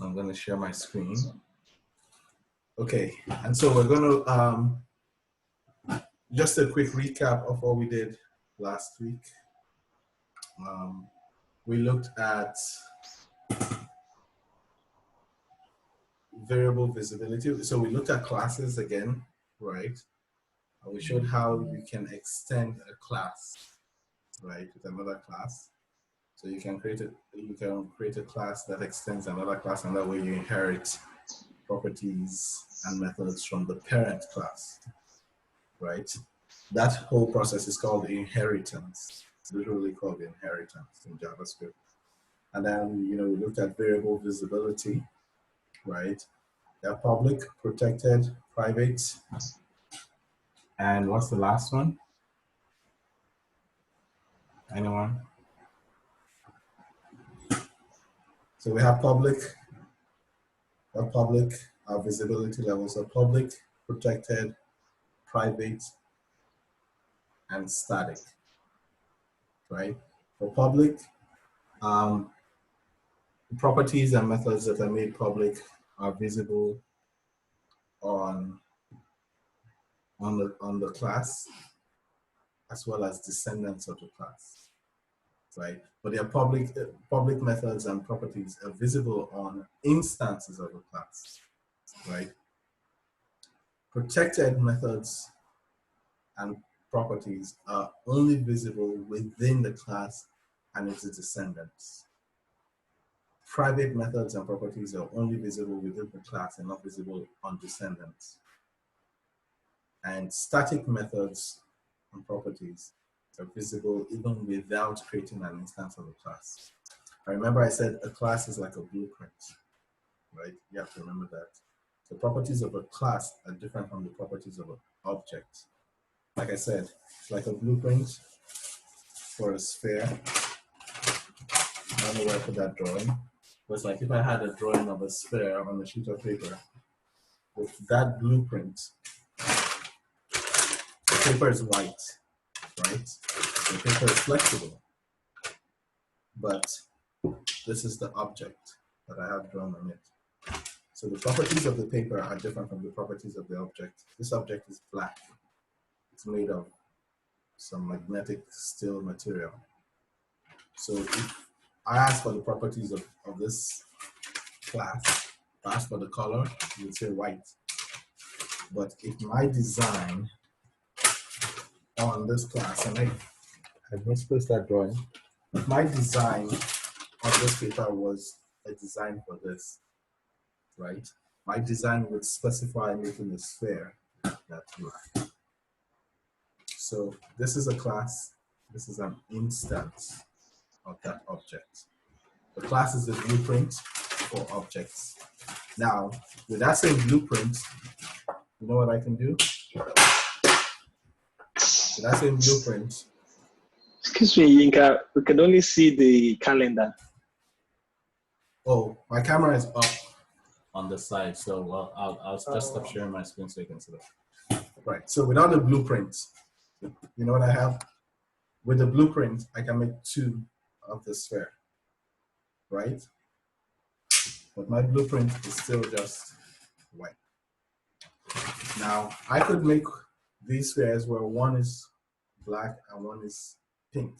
I'm going to share my screen. Okay, and so we're going to, just a quick recap of what we did last week. We looked at variable visibility. So we looked at classes again, right? And we showed how you can extend a class, right, with another class. So you can create a class that extends another class, and that way you inherit properties and methods from the parent class, right? That whole process is called inheritance. It's literally called inheritance in JavaScript. And then, we looked at variable visibility, right? They're public, protected, private. And what's the last one? Anyone? So we have public, our visibility levels are public, protected, private, and static, right? For public, properties and methods that are made public are visible on the class, as well as descendants of the class, right? But their public methods and properties are visible on instances of the class, right? Protected methods and properties are only visible within the class and its descendants. Private methods and properties are only visible within the class and not visible on descendants. And static methods and properties are visible even without creating an instance of a class. I remember I said a class is like a blueprint, right? You have to remember that. The properties of a class are different from the properties of an object. Like I said, it's like a blueprint for a sphere. I don't know where I put that drawing. But it's like if I had a drawing of a sphere on a sheet of paper, with that blueprint, the paper is white, right? The paper is flexible. But this is the object that I have drawn on it. So the properties of the paper are different from the properties of the object. This object is black. It's made of some magnetic steel material. So if I ask for the properties of this class, if I ask for the color, you would say white. But if my design on this class, and I misplaced that drawing, if my design on this paper was a design for this, right? My design would specify making a sphere that's black. So this is a class, this is an instance of that object. The class is a blueprint for objects. Now, with that same blueprint, you know what I can do? With that same blueprint. Excuse me, Yinka, we can only see the calendar. Oh, my camera is up on the side, so I'll just stop sharing my screen so you can see that. Right, so without the blueprint, you know what I have? With the blueprint, I can make two of the sphere, right? But my blueprint is still just white. Now, I could make these spheres where one is black and one is pink.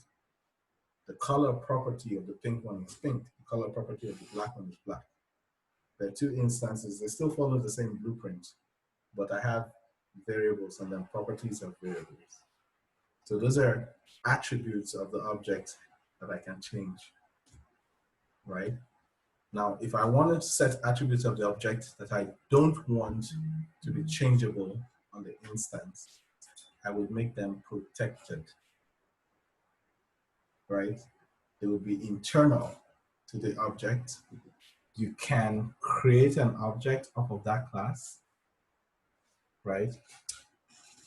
The color property of the pink one is pink. The color property of the black one is black. There are two instances. They still follow the same blueprint, but I have variables and then properties of variables. So those are attributes of the object that I can change, right? Now, if I want to set attributes of the object that I don't want to be changeable on the instance, I would make them protected, right? They would be internal to the object. You can create an object off of that class, right?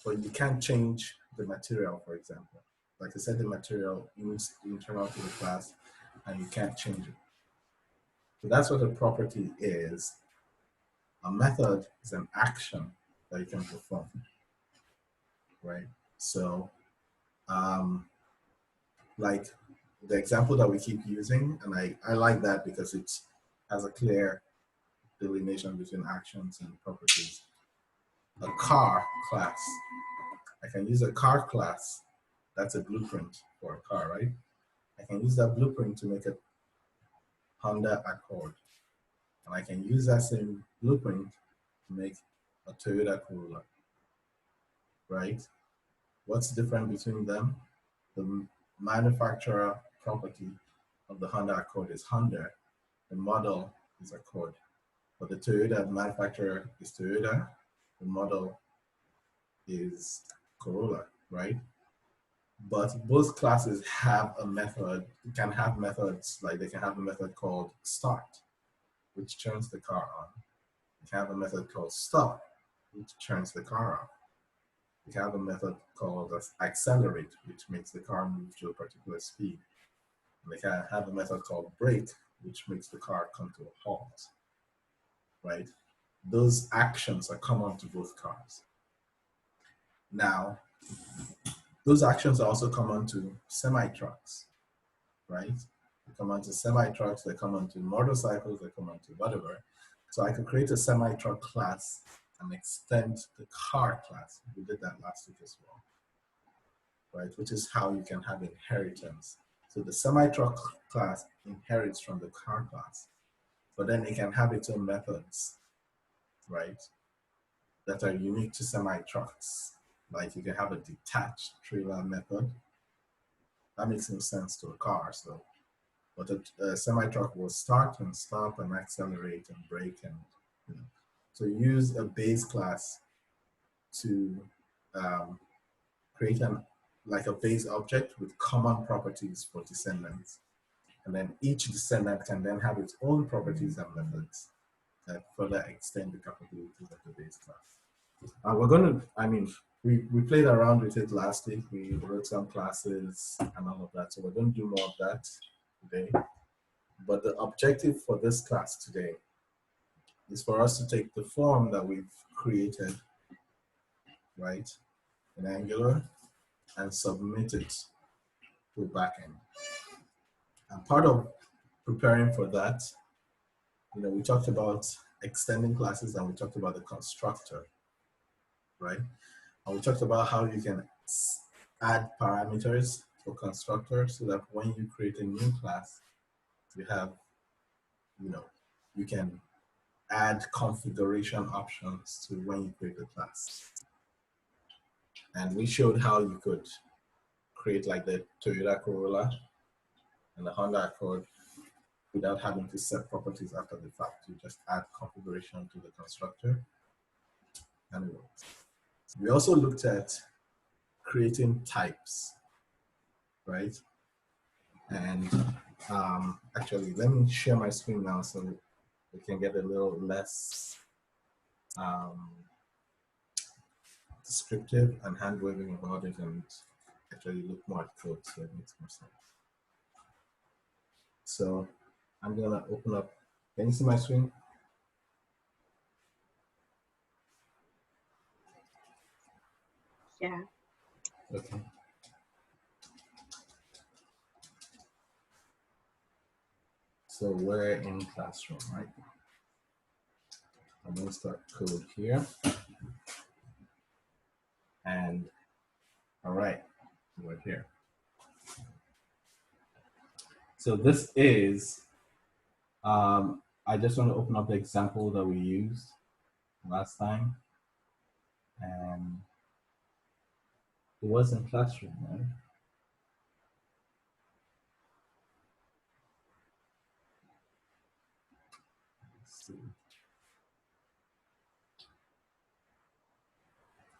But you can't change the material, for example. Like I said, the material is internal to the class and you can't change it. So that's what a property is. A method is an action that you can perform, right? So, like the example that we keep using, and I like that because it has a clear delineation between actions and properties. A car class. I can use a car class. That's a blueprint for a car, right? I can use that blueprint to make a Honda Accord. And I can use that same blueprint to make a Toyota Corolla, right? What's different between them? The manufacturer property of the Honda Accord is Honda. The model is Accord. But the Toyota manufacturer is Toyota. The model is Corolla, right? But both classes have a method, can have methods, like they can have a method called start, which turns the car on. They can have a method called stop, which turns the car off. They can have a method called accelerate, which makes the car move to a particular speed. And they can have a method called brake, which makes the car come to a halt, right? Those actions are common to both cars. Now, those actions are also common to semi-trucks, right? They come onto semi-trucks, they come onto motorcycles, they come onto whatever. So I could create a semi-truck class and extend the car class. We did that last week as well, right? Which is how you can have inheritance. So the semi-truck class inherits from the car class, but then it can have its own methods, right? That are unique to semi-trucks. Like you can have a detached trailer method. That makes no sense to a car, so. But a semi-truck will start and stop and accelerate and brake and, you know. So use a base class to create like a base object with common properties for descendants. And then each descendant can then have its own properties and methods that further extend the capabilities of the base class. We're going to, we played around with it last week. We wrote some classes and all of that. So we're going to do more of that today. But the objective for this class today is for us to take the form that we've created, right, in Angular, and submit it to backend. And part of preparing for that, we talked about extending classes and we talked about the constructor, right? And we talked about how you can add parameters for constructor so that when you create a new class, you have, you can add configuration options to when you create the class. And we showed how you could create like the Toyota Corolla and the Honda Accord without having to set properties after the fact. You just add configuration to the constructor and it works. We also looked at creating types, right? And actually, let me share my screen now so we can get a little less descriptive and hand waving about it and actually look more at code so it makes more sense. So I'm gonna open up, can you see my screen? Yeah. Okay. So we're in classroom, right? I'm gonna start code here. And all right, we're here. So this is, I just want to open up the example that we used last time. And it was in classroom, right? Let's see.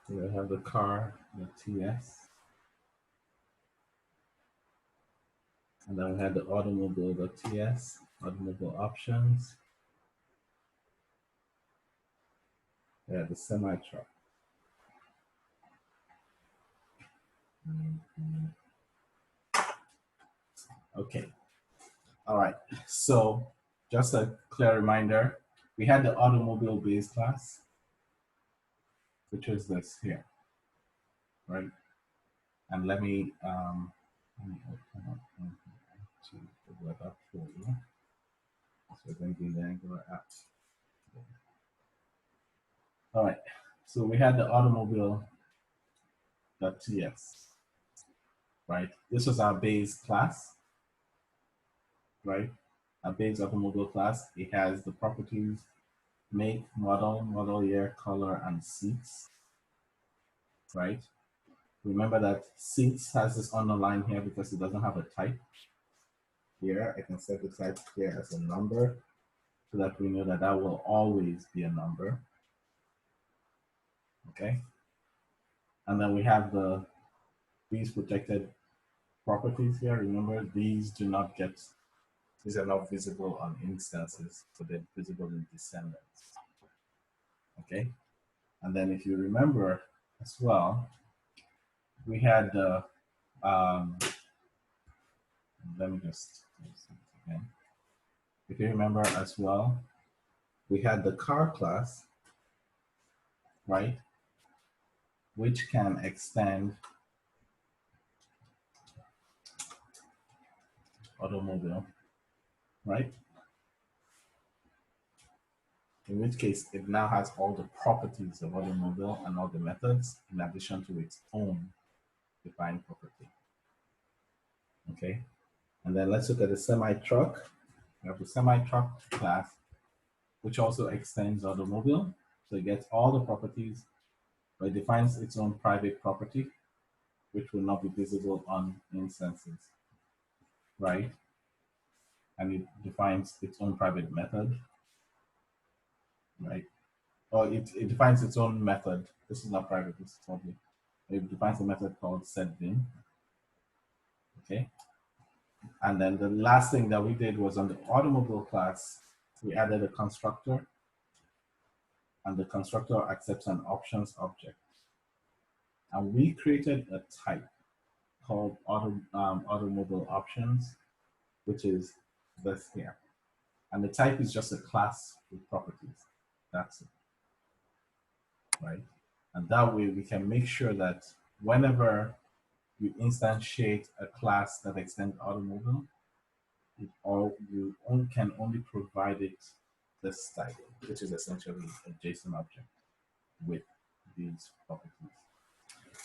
We have the car, the TS. And then we had the automobile, the TS, automobile options. We had the semi-truck. Okay. All right. So just a clear reminder, we had the automobile base class, which is this here, right? And let me open up. web app folder. So we're going to be in the Angular app. All right, so we had the automobile.ts, right? This was our base class, right? Our base automobile class. It has the properties make, model, model year, color, and seats, right? Remember that seats has this underline here because it doesn't have a type. Here, I can set the type here as a number so that we know that that will always be a number, okay? And then we have these protected properties here. Remember, these are not visible on instances, so they're visible in descendants, okay? And then if you remember as well, we had the, let me just see it again. If you remember as well, we had the car class, right? Which can extend automobile, right? In which case, it now has all the properties of automobile and all the methods in addition to its own defined property, okay? And then let's look at the semi-truck. We have the semi-truck class, which also extends automobile. So it gets all the properties, but it defines its own private property, which will not be visible on instances, right? And it defines its own private method, right? Or it defines its own method. This is not private, this is public. It defines a method called setBin, okay? And then the last thing that we did was on the automobile class, we added a constructor, and the constructor accepts an options object. And we created a type called automobile options, which is this here. And the type is just a class with properties. That's it, right? And that way we can make sure that whenever you instantiate a class that extends automobile, you can only provide it this type, which is essentially a JSON object with these properties.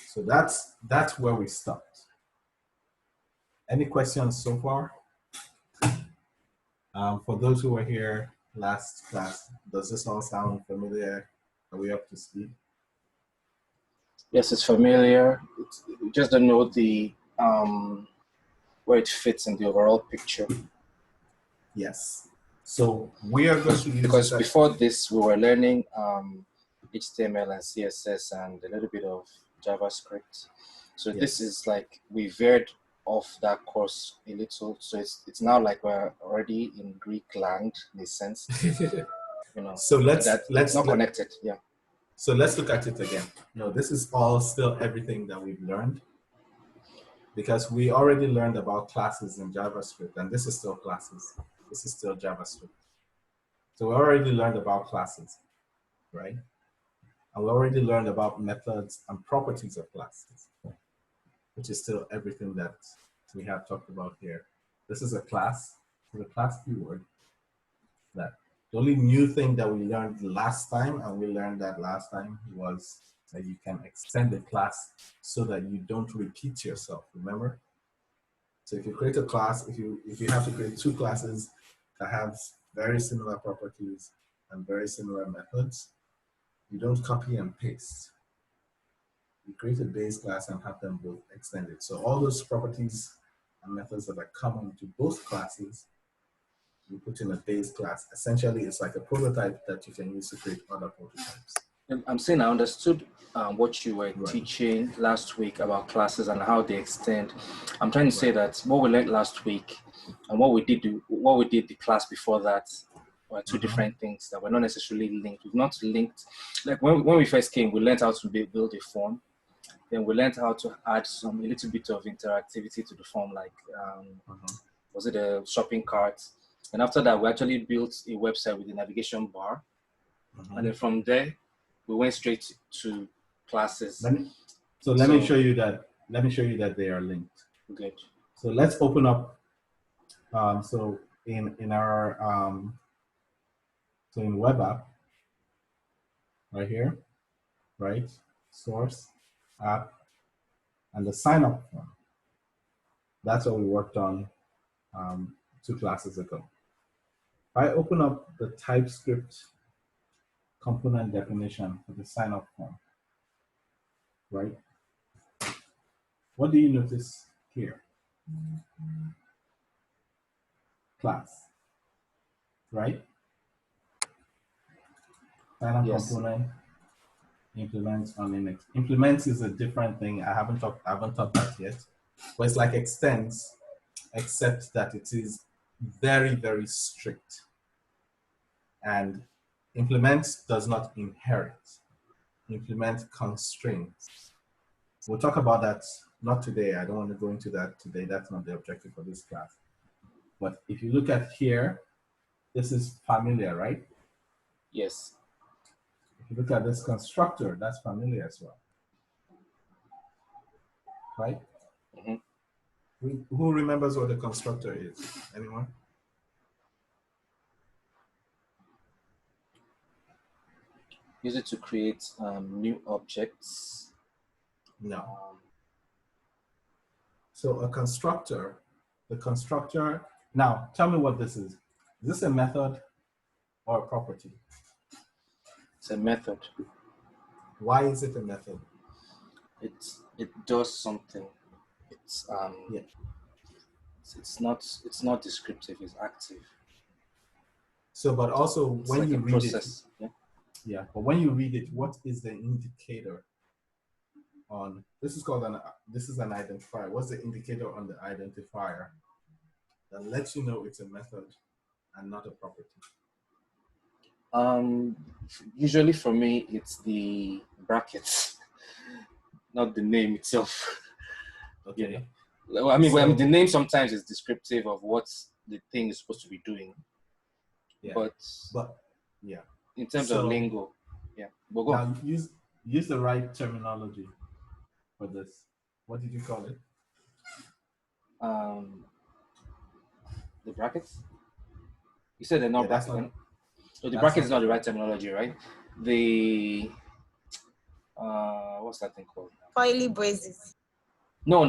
So that's where we stopped. Any questions so far? For those who were here last class, does this all sound familiar? Are we up to speed? Yes, it's familiar. We just don't know the where it fits in the overall picture. Yes. So we are going to use because before this we were learning HTML and CSS and a little bit of JavaScript. So yes. This is like we veered off that course a little. So it's now like we're already in Greek land in a sense. You know. So let's not connected. Yeah. So let's look at it again. No, this is all still everything that we've learned, because we already learned about classes in JavaScript, and this is still classes. This is still JavaScript. So we already learned about classes, right? And we already learned about methods and properties of classes, which is still everything that we have talked about here. This is a class, the class keyword. That the only new thing that we learned last time, and we learned that last time, was that you can extend the class so that you don't repeat yourself, remember? So if you create a class, if you have to create two classes that have very similar properties and very similar methods, you don't copy and paste. You create a base class and have them both extended. So all those properties and methods that are common to both classes, you put in a base class. Essentially, it's like a prototype that you can use to create other prototypes. I'm saying I understood what you were teaching last week about classes and how they extend. I'm trying to say that what we learned last week and what we did the class before that were two different things that were not necessarily linked. We've not linked. Like when we first came, we learned how to build a form. Then we learned how to add a little bit of interactivity to the form, like was it a shopping cart? And after that, we actually built a website with a navigation bar. And then from there, we went straight to classes. Let me show you that they are linked. Good. So let's open up So in our so in web app, right here, right, source, app, and the sign up form. That's what we worked on 2 classes ago. If I open up the TypeScript component definition for the sign up form, right? What do you notice here? Class, right? Sign up Yes. component implements on Linux. Implements is a different thing. I haven't taught that yet, but it's like extends, except that it is very, very strict. And implement does not inherit. Implement constraints. We'll talk about that, not today. I don't want to go into that today. That's not the objective for this class. But if you look at here, this is familiar, right? Yes. If you look at this constructor, that's familiar as well, right? Mm-hmm. Who remembers what a constructor is? Anyone? Use it to create new objects. No. So a constructor, the constructor, now tell me what this is. Is this a method or a property? It's a method. Why is it a method? It does something. It's Yeah. it's not descriptive. It's active. So, but also It's when like you a read process. it, yeah. But when you read it, what is the indicator on? This is called an identifier. What's the indicator on the identifier that lets you know it's a method and not a property? Usually for me, it's the brackets, not the name itself. Okay. Yeah. I mean, the name sometimes is descriptive of what the thing is supposed to be doing. Yeah. But yeah. In terms of lingo, yeah. But go now on. use the right terminology for this. What did you call it? The brackets. You said they're not brackets. So the bracket is not the right terminology, right? The what's that thing called? Curly braces. No.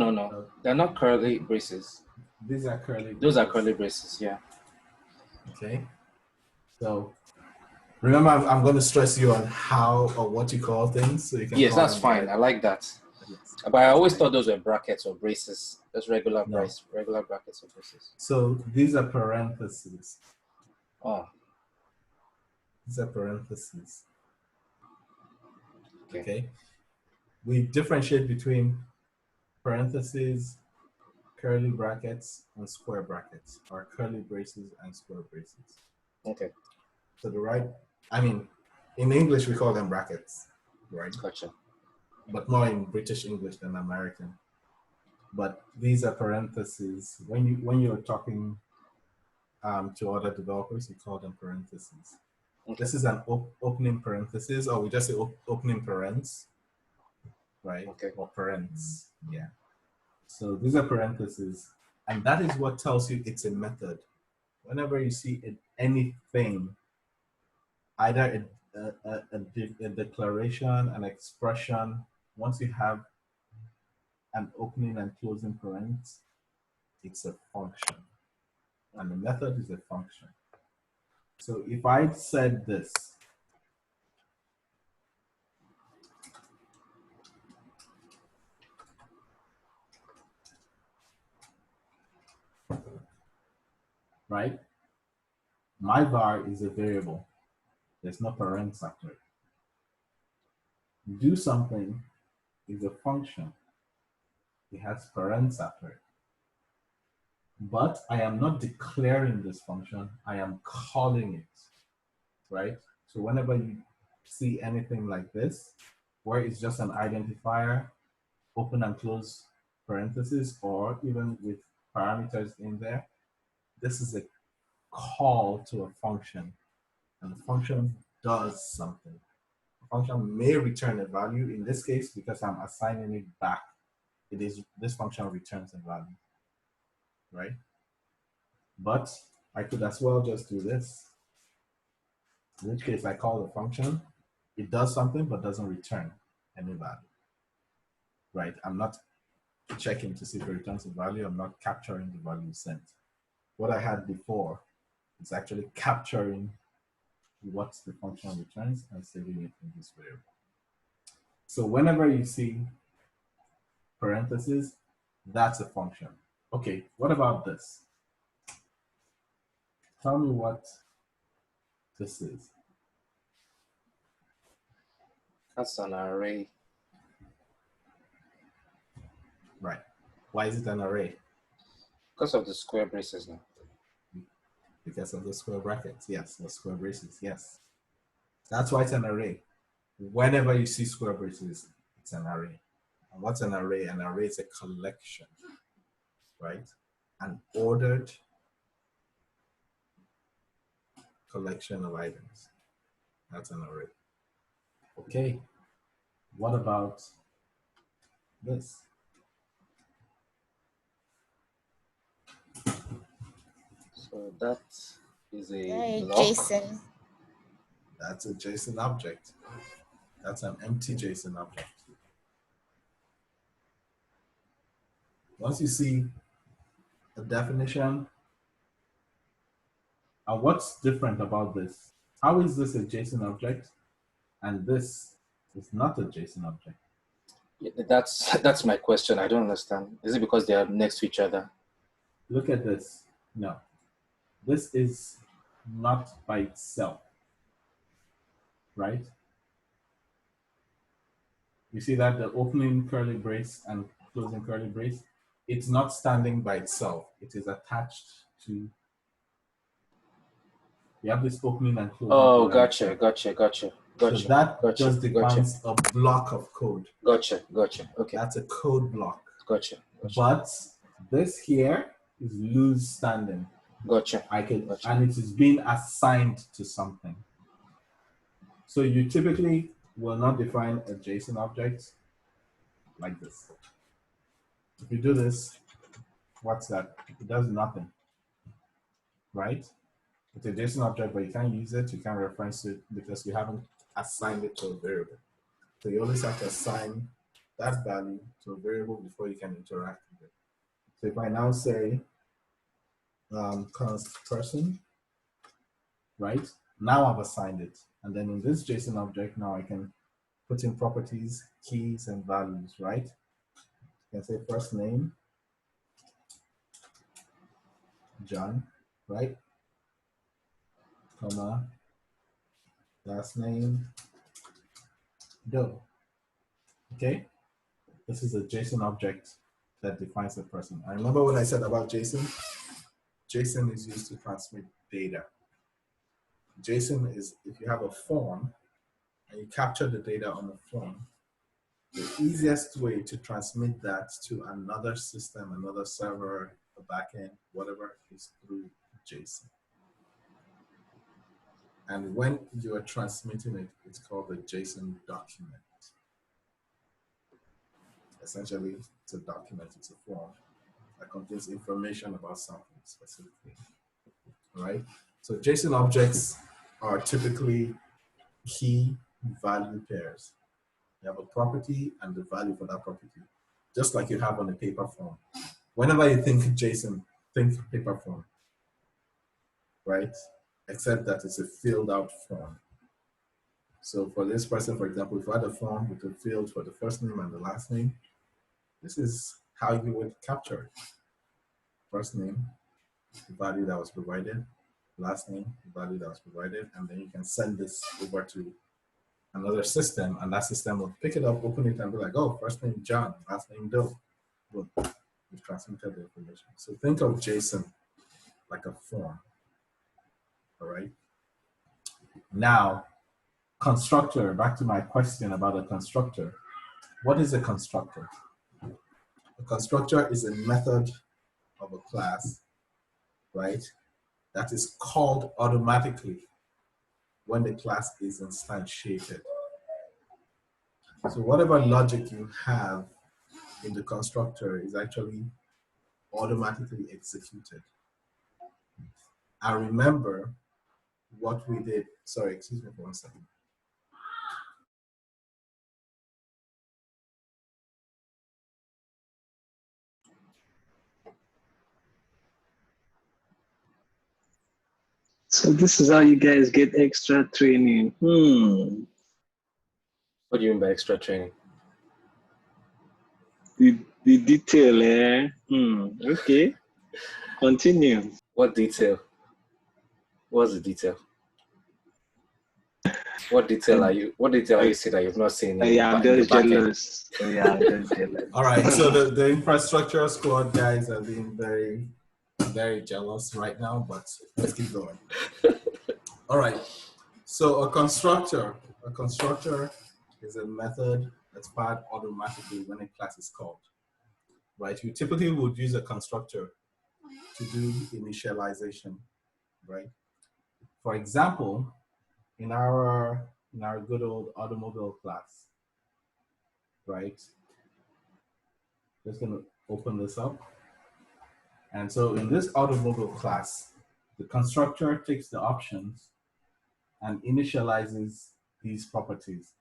They're not curly braces. These are curly braces. Those are curly braces, yeah. Okay. So remember, I'm going to stress you on how or what you call things, so you can. Yes, that's fine. I like that. Yes. But I always thought those were brackets or braces. That's regular brackets or braces. So these are parentheses. Oh. These are parentheses. Okay. We differentiate between parentheses, curly brackets, and square brackets, or curly braces and square braces. Okay. So in English we call them brackets, right? Gotcha. But more in British English than American. But these are parentheses. When you're talking to other developers, you call them parentheses. Okay. This is an opening parenthesis, or we just say opening parens, right? Okay. Or parents, yeah. So these are parentheses, and that is what tells you it's a method. Whenever you see anything, either a declaration, an expression, once you have an opening and closing parens, it's a function, and the method is a function. So if I said this, right? My var is a variable. There's no parens after it. Do something is a function. It has parens after it. But I am not declaring this function, I am calling it, right? So whenever you see anything like this, where it's just an identifier, open and close parentheses, or even with parameters in there, this is a call to a function, and the function does something. The function may return a value. In this case, because I'm assigning it back, this function returns a value, right? But I could as well just do this. In which case I call the function, it does something but doesn't return any value, right? I'm not checking to see if it returns a value. I'm not capturing the value sent. What I had before is actually capturing what the function returns and saving it in this variable. So whenever you see parentheses, that's a function. Okay, what about this? Tell me what this is. That's an array. Right. Why is it an array? Because of the square braces now. Because of the square brackets, yes, the square braces, yes. That's why it's an array. Whenever you see square braces, it's an array. And what's an array? An array is a collection, right? An ordered collection of items. That's an array. Okay, what about this? So that is a block. JSON. That's a JSON object. That's an empty JSON object. Once you see the definition, and what's different about this? How is this a JSON object and this is not a JSON object? That's my question. I don't understand. Is it because they are next to each other? Look at this. No, this is not by itself, right? You see that the opening curly brace and closing curly brace, it's not standing by itself. It is attached to, you have this opening and closing. Oh, gotcha. So that just defines a block of code. Gotcha. Okay. That's a code block. Gotcha. But this here is loose standing. Gotcha. And it is being assigned to something. So you typically will not define a JSON object like this. If you do this, what's that? It does nothing, right? It's a JSON object, but you can't use it, you can't reference it because you haven't assigned it to a variable. So you always have to assign that value to a variable before you can interact with it. So if I now say const person, right? Now I've assigned it. And then in this JSON object, now I can put in properties, keys, and values, right? You can say first name, John, right? Comma, last name, Doe. Okay? This is a JSON object that defines a person. I remember what I said about JSON. JSON is used to transmit data. JSON is if you have a form and you capture the data on the form, the easiest way to transmit that to another system, another server, a backend, whatever, is through JSON. And when you are transmitting it, it's called a JSON document. Essentially, it's a document, it's a form that contains information about something specifically, right? So JSON objects are typically key value pairs. You have a property and the value for that property, just like you have on a paper form. Whenever you think JSON, think paper form, right? Except that it's a filled out form. So for this person, for example, if you had a form with a field for the first name and the last name, this is how you would capture it. First name, the value that was provided, last name, the value that was provided, and then you can send this over to another system, and that system will pick it up, open it, and be like, oh, first name John, last name Doe. Boom, we've transmitted the information. So think of JSON like a form, all right? Now, constructor, back to my question about a constructor. What is a constructor? A constructor is a method of a class, right, that is called automatically when the class is instantiated. So whatever logic you have in the constructor is actually automatically executed. I remember what we did. Sorry, excuse me for 1 second. So this is how you guys get extra training. What do you mean by extra training? The detail, eh? Okay. Continue. What detail? What's the detail? What detail are you seeing that you've not seen in I'm the just back end? jealous. Yeah, I'm just jealous. All right, so the infrastructure squad guys are being very, very jealous right now, but let's keep going. All right, so a constructor is a method that's fired automatically when a class is called, right? You typically would use a constructor to do initialization, right? For example, in our good old automobile class, right? Just gonna open this up. And so in this automobile class, the constructor takes the options and initializes these properties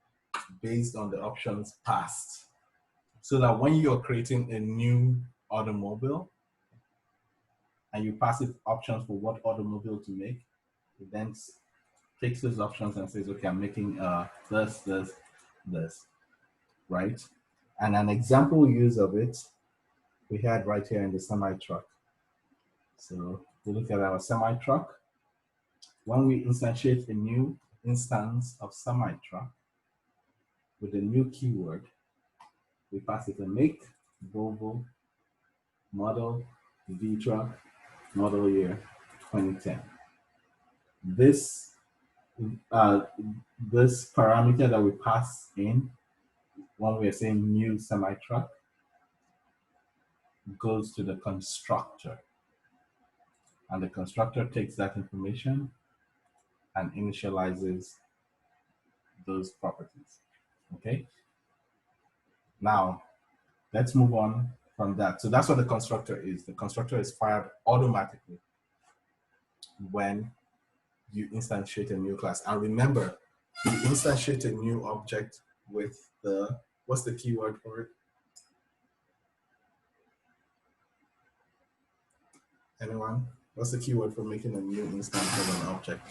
based on the options passed. So that when you're creating a new automobile and you pass it options for what automobile to make, it then takes those options and says, okay, I'm making this, right? And an example use of it, we had right here in the semi-truck. So we look at our semi-truck. When we instantiate a new instance of semi-truck with a new keyword, we pass it a make, Volvo, model, V-truck, model year 2010. This parameter that we pass in when we're saying new semi-truck goes to the constructor. And the constructor takes that information and initializes those properties, okay? Now, let's move on from that. So that's what the constructor is. The constructor is fired automatically when you instantiate a new class. And remember, you instantiate a new object with the, what's the keyword for it? Anyone? What's the keyword for making a new instance of an object?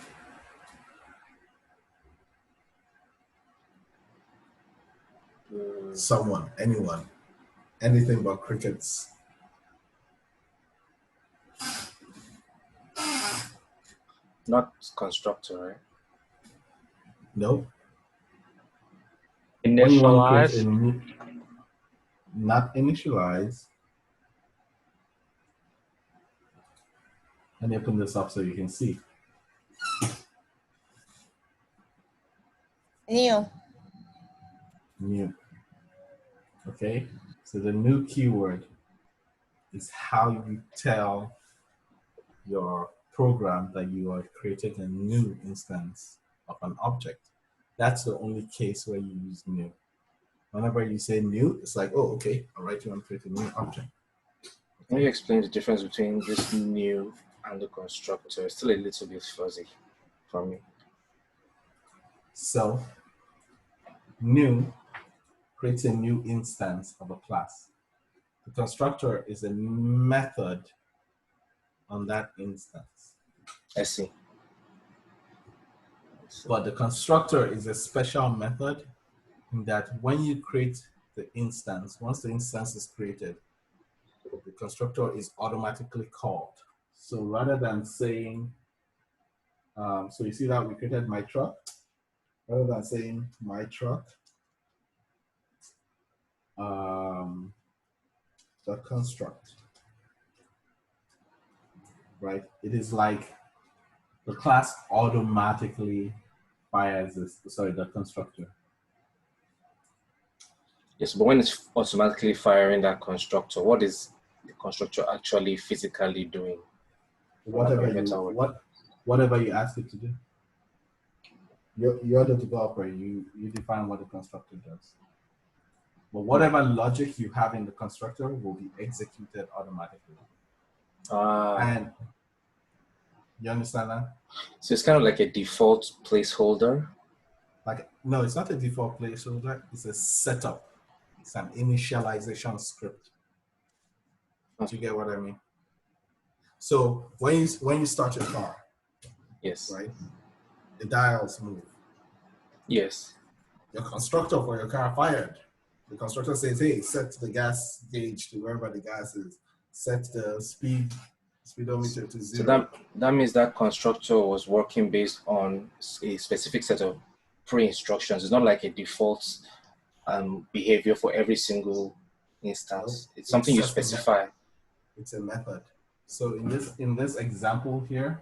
Someone, anyone, anything but crickets. Not constructor, right? Nope. Initialize. Not initialize. Let me open this up so you can see. New. New. Okay. So the new keyword is how you tell your program that you are creating a new instance of an object. That's the only case where you use new. Whenever you say new, it's like, oh, okay, all right, you want to create a new object. Can you explain the difference between this new and the constructor? It's still a little bit fuzzy for me. So, new creates a new instance of a class. The constructor is a method on that instance. I see. But the constructor is a special method in that when you create the instance, once the instance is created, the constructor is automatically called. So rather than saying, so you see that we created my truck, rather than saying my truck, the construct, right? It is like the class automatically fires this, sorry, the constructor. Yes, but when it's automatically firing that constructor, what is the constructor actually physically doing? Whatever you ask it to do. You're the developer, you define what the constructor does. But whatever logic you have in the constructor will be executed automatically. And You understand that? So it's kind of like a default placeholder. Like, no, it's not a default placeholder. It's a setup. It's an initialization script. Do you get what I mean? So when you start your car, Yes. right, the dials move. Yes. Your constructor for your car fired. The constructor says, hey, set the gas gauge to wherever the gas is. Set the speedometer to 0. So that means that constructor was working based on a specific set of pre-instructions. It's not like a default behavior for every single instance. No, It's something you just a specify. method. It's a method. So in this example here,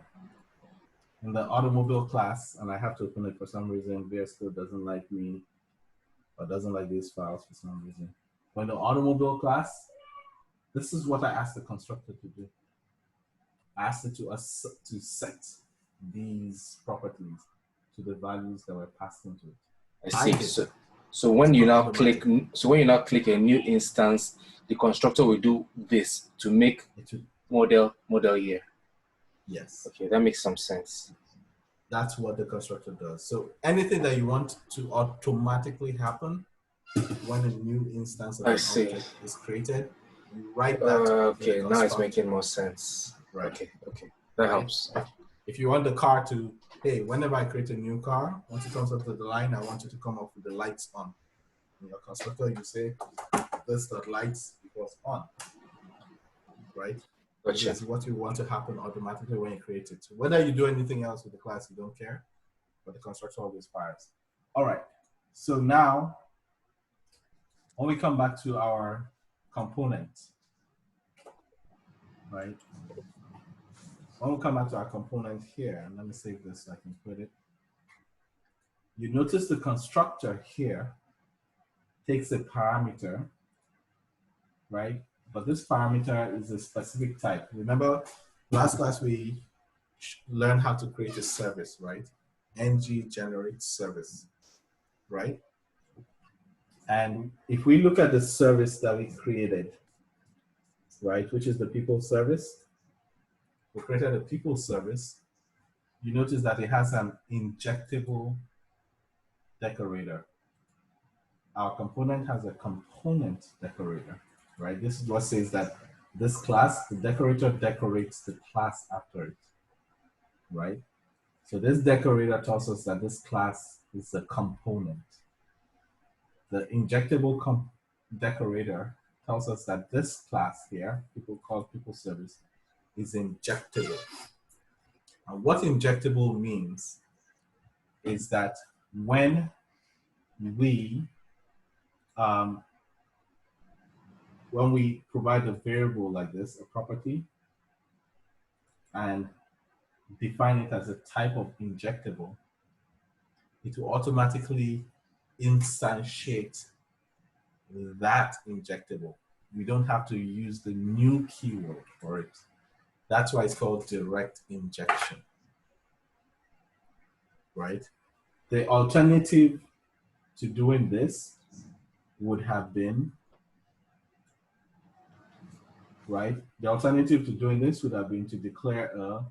in the automobile class, and I have to open it for some reason, VS Code doesn't like me, or doesn't like these files for some reason. But in the automobile class, this is what I asked the constructor to do. I asked it to set these properties to the values that were passed into it. I see. So when you now click, a new instance, the constructor will do this to make model year. Yes. Okay, that makes some sense. That's what the constructor does. So anything that you want to automatically happen when a new instance of an object is created, you write that. Okay, now it's making more sense. Right. Okay, that helps. If you want the car to, hey, whenever I create a new car, once it comes up to the line, I want you to come up with the lights on. In your constructor, you say this.lights equals on. Right? Which is what you want to happen automatically when you create it. So whether you do anything else with the class, you don't care, but the constructor always fires. All right. So now, when we come back to our component, right? When we come back to our component here, and let me save this so I can put it. You notice the constructor here takes a parameter, right? But this parameter is a specific type. Remember, last class we learned how to create a service, right? ng generate service, right? And if we look at the service that we created, right, which is the people service, we created a people service. You notice that it has an injectable decorator. Our component has a component decorator, right? This is what says that this class, the decorator decorates the class after it, right? So this decorator tells us that this class is a component. The injectable decorator tells us that this class here, people call people service, is injectable. And what injectable means is that when we provide a variable like this, a property, and define it as a type of injectable, it will automatically instantiate that injectable. We don't have to use the new keyword for it. That's why it's called direct injection, right? The alternative to doing this would have been, right? The alternative to doing this would have been to declare a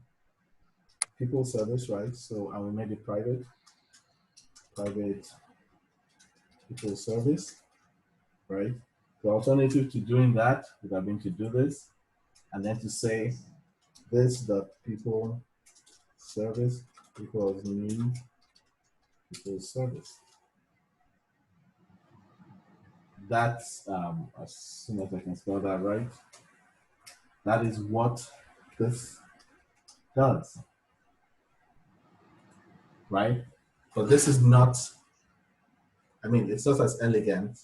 people service, right? So, and we made it private people service, right? The alternative to doing that would have been to do this, and then to say this.people service equals new people service. That's, as soon as I can spell that right, that is what this does, right? But this is not, I mean, it's not as elegant.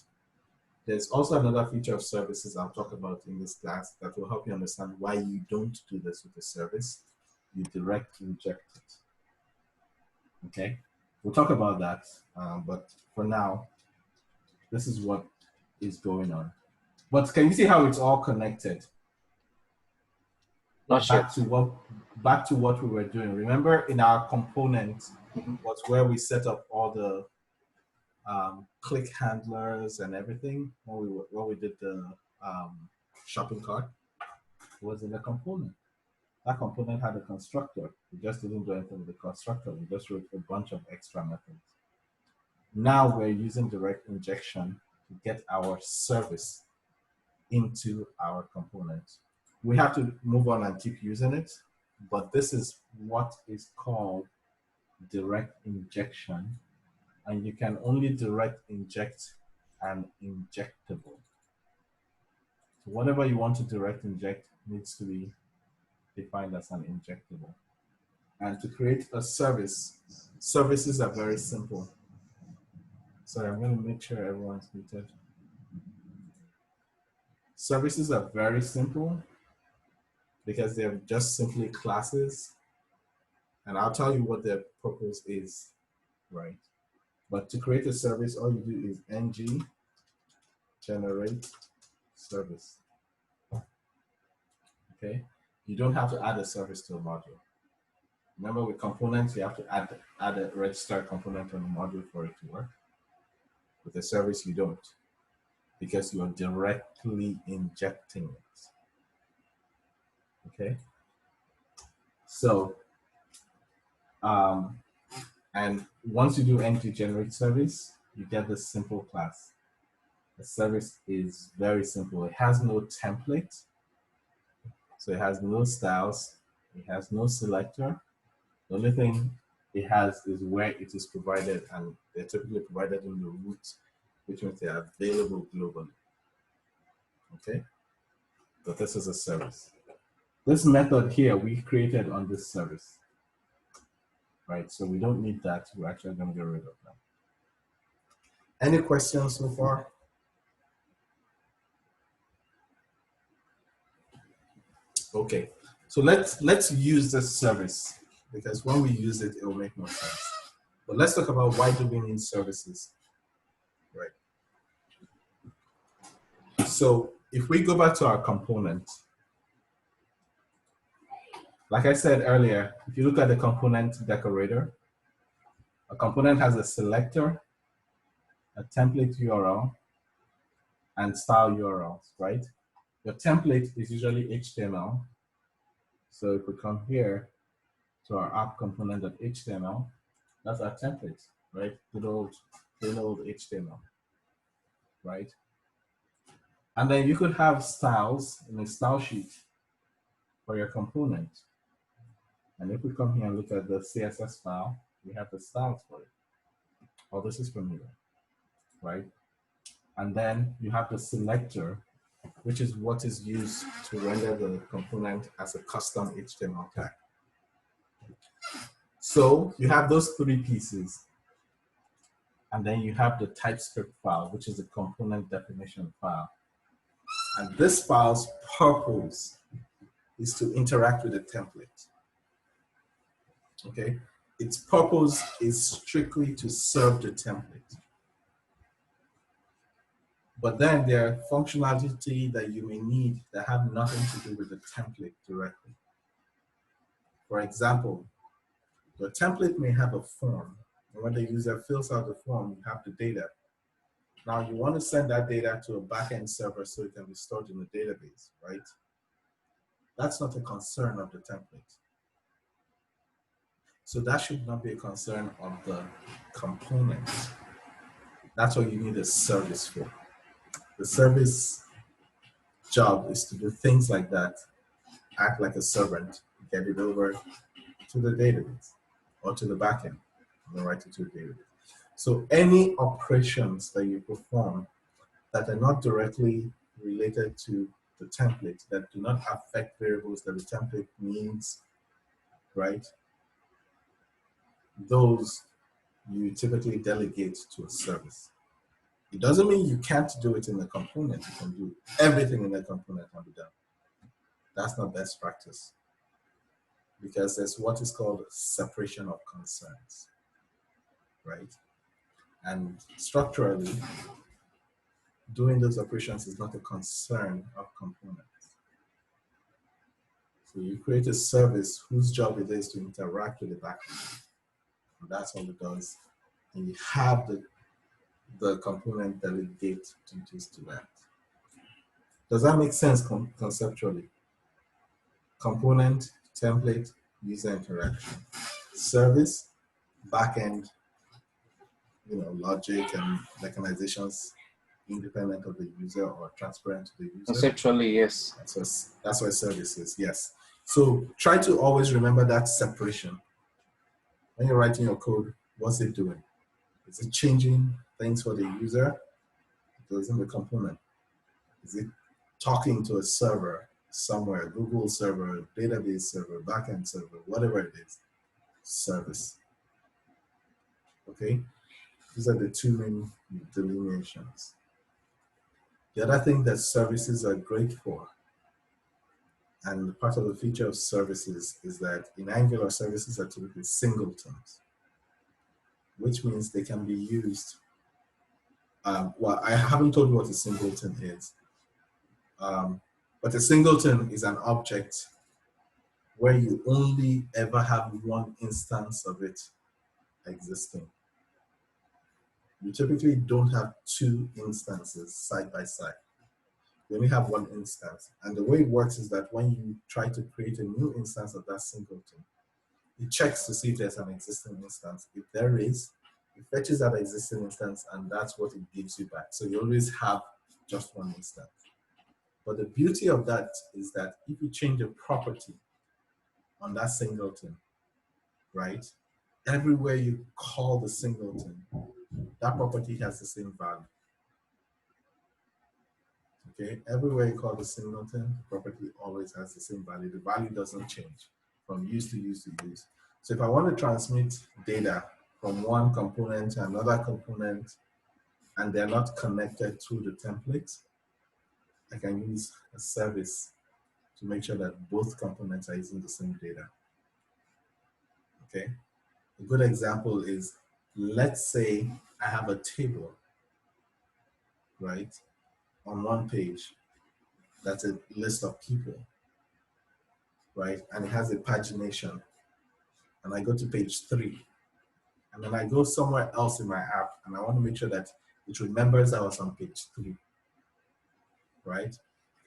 There's also another feature of services I'll talk about in this class that will help you understand why you don't do this with the service. You direct inject it, okay? We'll talk about that, but for now, this is what is going on. But can you see how it's all connected? Not back to what we were doing. Remember, in our component was where we set up all the click handlers and everything when we did the shopping cart. It was in the component. That component had a constructor. We just didn't do anything with the constructor. We just wrote a bunch of extra methods. Now we're using direct injection to get our service into our component. We have to move on and keep using it, but this is what is called direct injection, and you can only direct inject an injectable. So whatever you want to direct inject needs to be defined as an injectable. And to create a service, services are very simple. Sorry, I'm going to make sure everyone's muted. Services are very simple because they're just simply classes. And I'll tell you what their purpose is, right? But to create a service, all you do is ng generate service. Okay? You don't have to add a service to a module. Remember, with components, you have to add a register component on a module for it to work. With a service, you don't, because you are directly injecting it. Okay? So, and once you do ng generate service, you get this simple class. The service is very simple. It has no template, so it has no styles, it has no selector. The only thing it has is where it is provided, and they're typically provided in the root, which means they are available globally. Okay? But this is a service. This method here we created on this service. Right? So we don't need that. We're actually going to get rid of that. Any questions so far? Okay. So let's use this service, because when we use it, it will make more sense. But let's talk about why do we need services, right? So if we go back to our component, like I said earlier, if you look at the component decorator, a component has a selector, a template URL, and style URLs, right? Your template is usually HTML. So if we come here to our app component.html, that's our template, right? Good old HTML, right? And then you could have styles in a style sheet for your component. And if we come here and look at the CSS file, we have the styles for it. Oh, this is familiar, right? And then you have the selector, which is what is used to render the component as a custom HTML tag. So you have those three pieces. And then you have the TypeScript file, which is the component definition file. And this file's purpose is to interact with the template. Okay? Its purpose is strictly to serve the template. But then there are functionality that you may need that have nothing to do with the template directly. For example, the template may have a form, and when the user fills out the form, you have the data. Now you want to send that data to a backend server so it can be stored in a database, right? That's not a concern of the template. So that should not be a concern of the component. That's what you need a service for. The service job is to do things like that, act like a servant, get it over to the database or to the backend, and then write it to the database. So any operations that you perform that are not directly related to the template, that do not affect variables that the template needs, right? Those you typically delegate to a service. It doesn't mean you can't do it in the component. You can do everything in the component can be done. That's not best practice, because there's what is called separation of concerns, right? And structurally, doing those operations is not a concern of components. So you create a service whose job it is to interact with the backend. And that's all it does. And you have the component delegate duties to that. Does that make sense conceptually? Component, template, user interaction. Service, backend, logic and mechanizations independent of the user or transparent to the user. Conceptually, yes. That's what service is, yes. So try to always remember that separation. When you're writing your code, what's it doing? Is it changing things for the user? It isn't the component. Is it talking to a server somewhere, Google server, database server, backend server, whatever it is? Service. Okay? These are the two main delineations. The other thing that services are great for, and part of the feature of services, is that in Angular, services are typically singletons, which means they can be used. Well, I haven't told you what a singleton is, but a singleton is an object where you only ever have one instance of it existing. You typically don't have two instances side by side. You only have one instance. And the way it works is that when you try to create a new instance of that singleton, it checks to see if there's an existing instance. If there is, it fetches that existing instance, and that's what it gives you back. So you always have just one instance. But the beauty of that is that if you change a property on that singleton, right, everywhere you call the singleton, that property has the same value. Okay, everywhere you call the singleton, property always has the same value. The value doesn't change from use to use to use. So if I want to transmit data from one component to another component, and they're not connected through the template, I can use a service to make sure that both components are using the same data. Okay, a good example is, let's say I have a table, right, on one page. That's a list of people, right? And it has a pagination. And I go to page 3. And then I go somewhere else in my app, and I want to make sure that it remembers I was on page 3, right?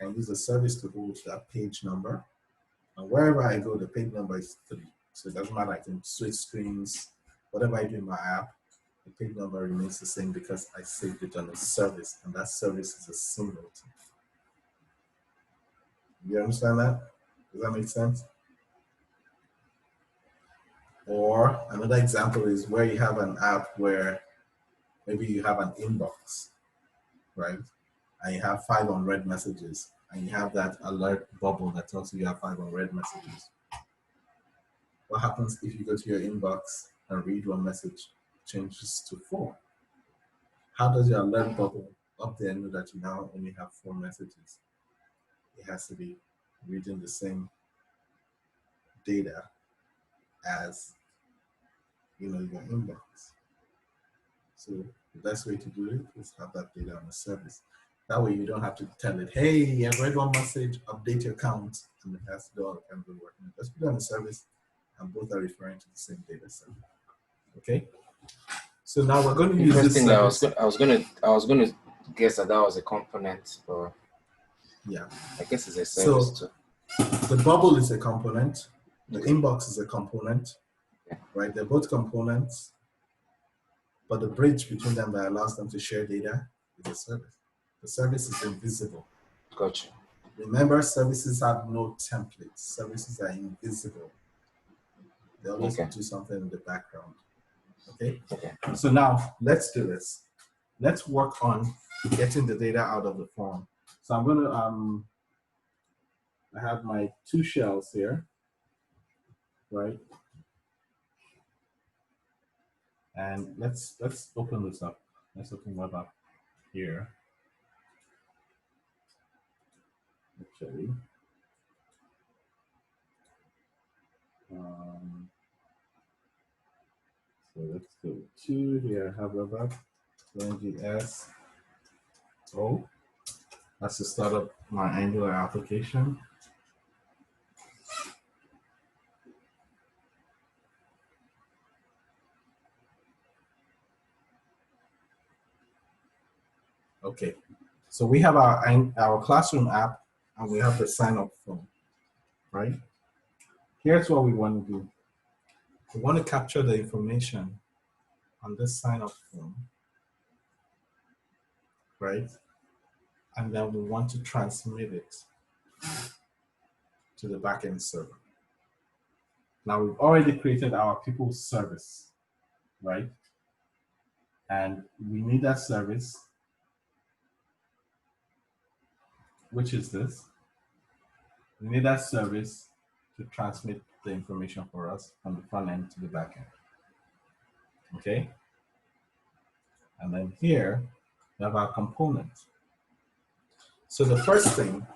I can use a service to hold that page number. And wherever I go, the page number is 3. So it doesn't matter, I can switch screens, whatever I do in my app, the page number remains the same because I saved it on a service, and that service is a singleton. You understand that? Does that make sense? Or another example is where you have an app where maybe you have an inbox, right? And you have 5 unread messages, and you have that alert bubble that tells you have 5 unread messages. What happens if you go to your inbox and read one message? It changes to 4. How does your alert bubble up there know that you now only have 4 messages? It has to be reading the same data as your inbox. So the best way to do it is have that data on the service. That way you don't have to tell it, hey, I read one message, update your count, and it has to do all the kind of work. Just put it on the service, and both are referring to the same data set. Okay? So now we're going to use this service. I was going to guess that was a component, or yeah, I guess it's a service too. The bubble is a component. The inbox is a component, right? They're both components, but the bridge between them that allows them to share data is a service. The service is invisible. Gotcha. Remember, services have no templates. Services are invisible. They always do something in the background. Okay? So now, let's do this. Let's work on getting the data out of the form. So I'm going to, I have my 2 shells here, right? And let's open this up. Let's open web app here. Actually, so let's go to here. I have web app, NGS. Oh, that's to start up my Angular application. Okay, so we have our classroom app, and we have the sign up form, right? here's what we want to do. We want to capture the information on this sign-up form, right? And then we want to transmit it to the backend server. Now we've already created our people service, right? And we need that service, which is this. We need that service to transmit the information for us from the front end to the back end. Okay? And then here, we have our component. So the first thing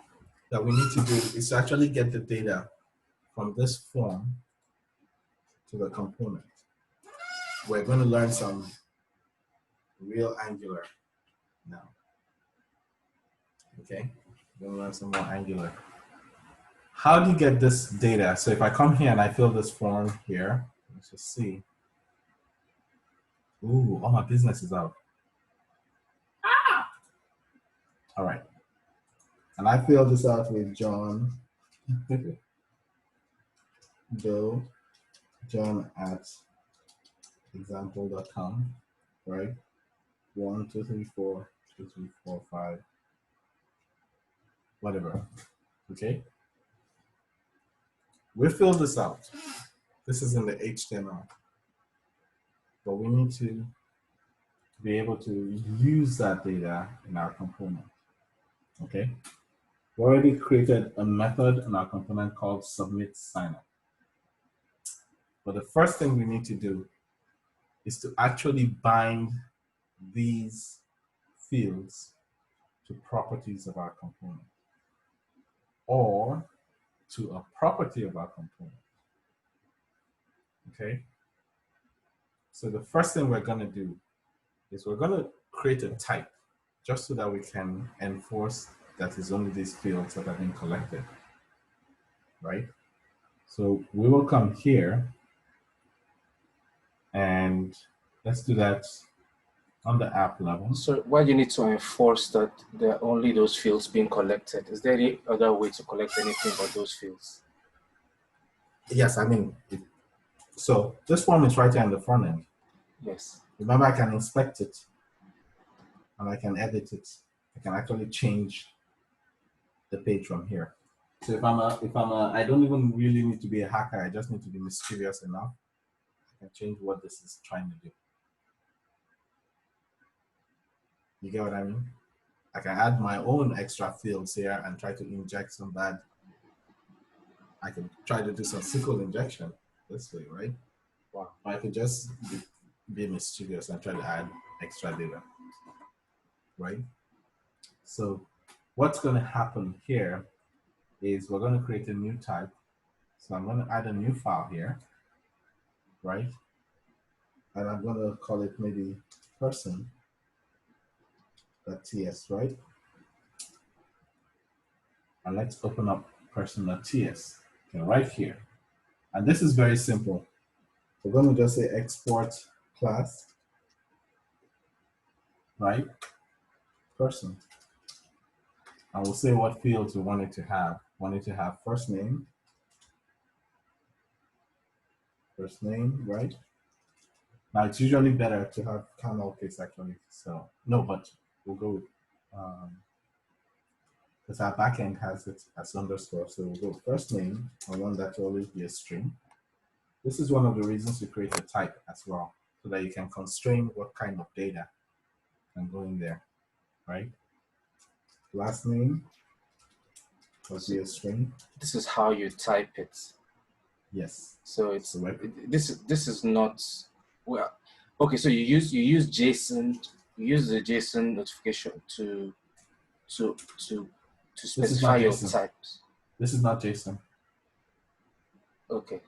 that we need to do is to actually get the data from this form to the component. We're going to learn some real Angular now. Okay? We're going to learn some more Angular. How do you get this data? So if I come here and I fill this form here, let's just see. Ooh, all my business is out. Ah! All right. And I fill this out with John. Bill, John at example.com, right? 1, 2, 3, 4, 2, 3, 4, 5, whatever. Okay? We fill this out. This is in the HTML. But we need to be able to use that data in our component. Okay? We already created a method in our component called submit signup. But the first thing we need to do is to actually bind these fields to properties of our component or to a property of our component. Okay? So the first thing we're going to do is we're going to create a type just so that we can enforce that it's only these fields that have been collected, right? So we will come here and let's do that on the app level. So why do you need to enforce that there are only those fields being collected? Is there any other way to collect anything but those fields? Yes, I mean, so this form is right here on the front end. Yes. Remember, I can inspect it and I can edit it. I can actually change the page from here. So I don't even really need to be a hacker. I just need to be mischievous enough. I can change what this is trying to do. You get what I mean? I can add my own extra fields here and try to inject some bad. I can try to do some SQL injection this way, right? Wow. Or I could just be mischievous and try to add extra data, right? So what's going to happen here is we're going to create a new type. So I'm going to add a new file here, right? And I'm going to call it maybe person.ts, right? And let's open up person.ts, okay, right here. And this is very simple. We're going to just say export class, right? Person. And we'll say what fields we want it to have. We want it to have first name, right? Now it's usually better to have camel case actually. So no, but we'll go with because our backend has it as underscore. So we'll go first name. I want that to always be a string. This is one of the reasons we create a type as well, so that you can constrain what kind of data can go in there, right? Last name will be a string. This is how you type it. Yes. So it's this is not well. Okay, so you use JSON. You use the JSON notification to specify your types. This is not JSON. Okay.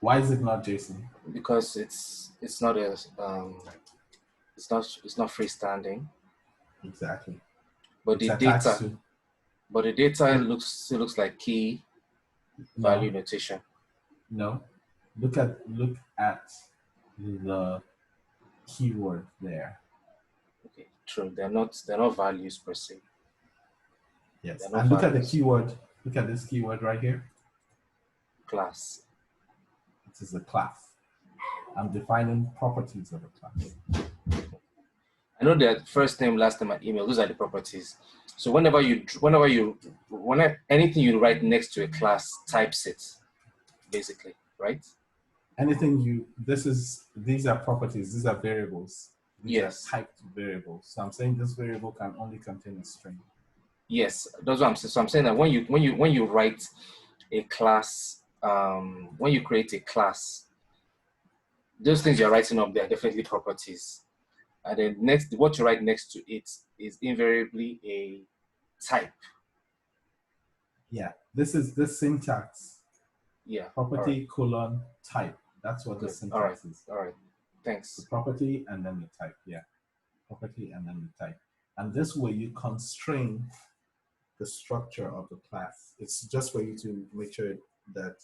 Why is it not JSON? Because it's not a it's not freestanding. Exactly. But the data still looks like key value notation. No. Look at the keyword there. Okay, true. They're not values per se. Yes. And look at the keyword. Look at this keyword right here. class? It is a class. I'm defining properties of a class. I know that first name, last name, and email, those are the properties. So whenever anything you write next to a class types it, basically, right? Anything these are properties, these are variables. These are typed variables. So I'm saying this variable can only contain a string. Yes, that's what I'm saying. So I'm saying that when you write a class, when you create a class, those things you're writing up, they're definitely properties. And then what you write next to it is invariably a type. Yeah, this is the syntax. Yeah. Property colon type. That's what the syntax is. All right. Thanks. The property and then the type. Yeah. Property and then the type. And this way you constrain the structure of the class. It's just for you to make sure that,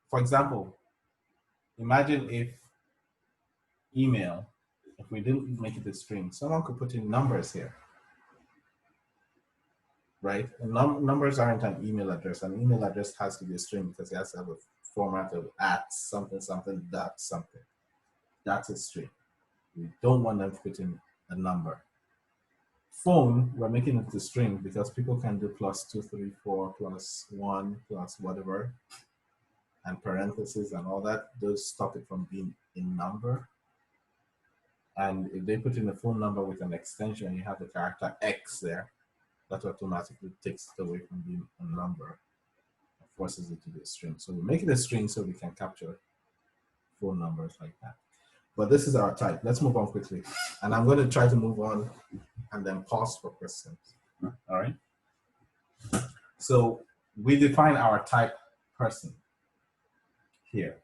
for example, imagine if email, if we didn't make it a string, someone could put in numbers here, right? And numbers aren't an email address. An email address has to be a string because it has to have a format of @ something something dot something. That's a string. We don't want them to put in a number. Phone, we're making it a string because people can do +234 +1 plus whatever, and parentheses and all that. Those stop it from being a number. And if they put in a phone number with an extension, you have the character X there, that automatically takes it away from being a number and forces it to be a string. So we make it a string so we can capture phone numbers like that. But this is our type. Let's move on quickly. And I'm going to try to move on and then pause for questions. All right. So we define our type person here.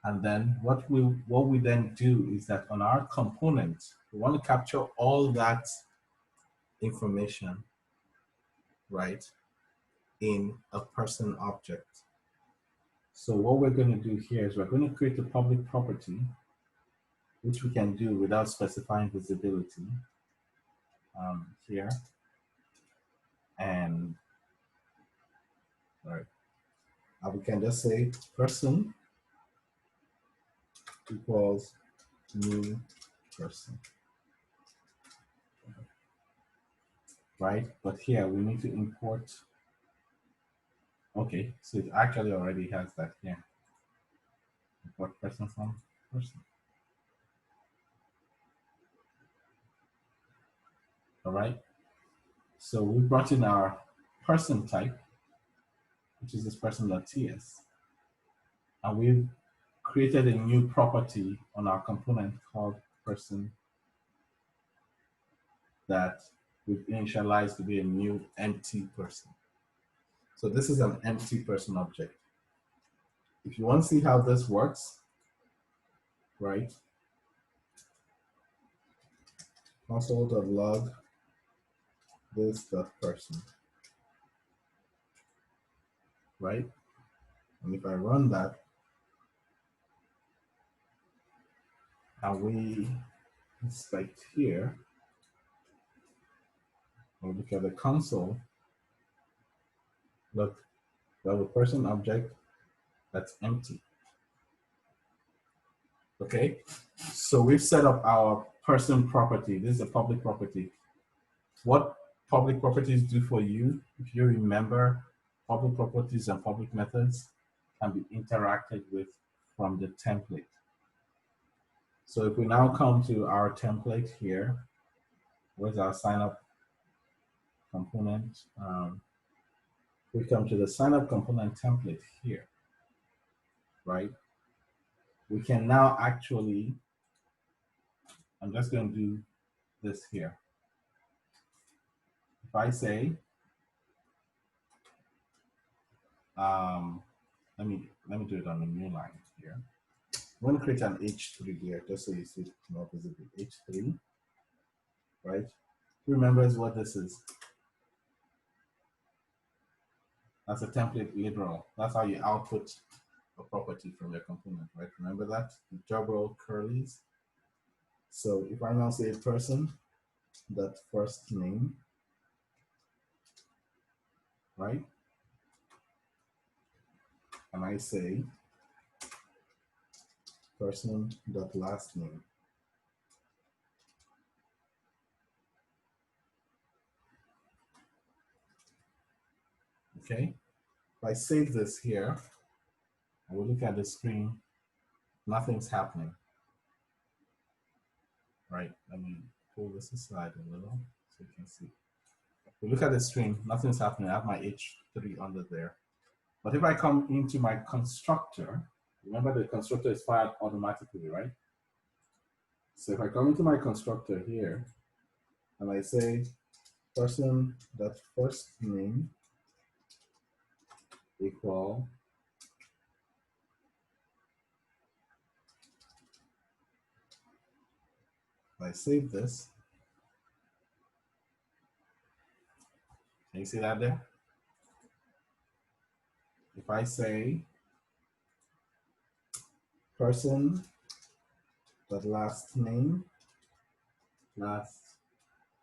And then what we then do is that on our component, we want to capture all that information, right, in a person object. So what we're going to do here is we're going to create a public property, which we can do without specifying visibility here. And all right, we can just say person equals new person, right? But here we need to import. Okay, so it actually already has that here. Import person from person. All right. So we brought in our person type, which is this person.ts, and we've created a new property on our component called person that we've initialized to be a new empty person. So this is an empty person object. If you want to see how this works, right? Console.log this.person, right? And if I run that, and we inspect here, and look at the console, look, we have a person object that's empty. Okay, so we've set up our person property. This is a public property. What public properties do for you, if you remember, public properties and public methods can be interacted with from the template. So if we now come to our template here, where's our sign up component? We come to the sign up component template here, right? We can now actually, I'm just going to do this here. If I say, let me do it on the new line here. I'm going to create an H3 here, just so you see it more visibly. H3, right? Who remembers what this is? That's a template literal. That's how you output a property from your component, right? Remember that? The job role curlies. So if I now say person, that first name, right? and I say person.last name. Okay, if I save this here, I will look at the screen, nothing's happening. Right, let me pull this aside a little so you can see. If we look at the screen, nothing's happening. I have my H3 under there. But if I come into my constructor, remember the constructor is fired automatically, right? So if I come into my constructor here, and I say person.first name equal if I save this, can you see that there? If I say person.last name,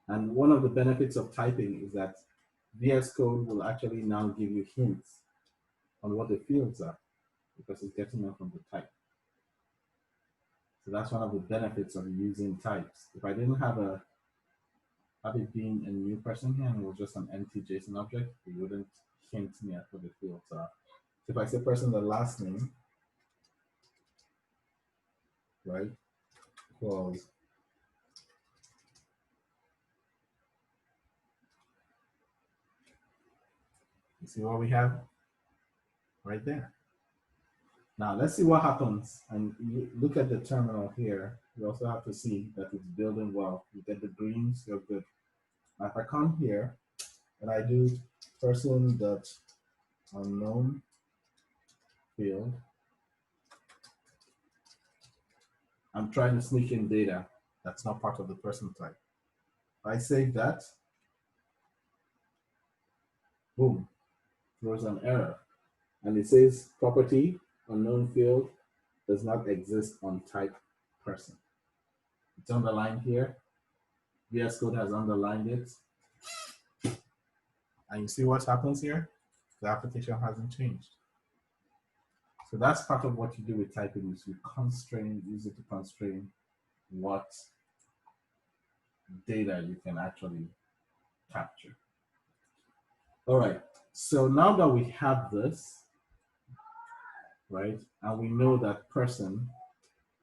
and one of the benefits of typing is that VS Code will actually now give you hints on what the fields are because it's getting them from the type. So that's one of the benefits of using types. If I didn't have it being a new person here and it was just an empty JSON object, it wouldn't hint me at what the fields are. So if I say person the last name, right, equals you see what we have right there. Now let's see what happens. And you look at the terminal here. You also have to see that it's building well. You get the greens, you're good. Now if I come here and I do person.unknown field, I'm trying to sneak in data that's not part of the person type. I save that, boom, throws an error. And it says property unknown field does not exist on type person. It's underlined here. VS Code has underlined it. And you see what happens here? The application hasn't changed. So that's part of what you do with typing is you use it to constrain what data you can actually capture. All right, so now that we have this, right, and we know that person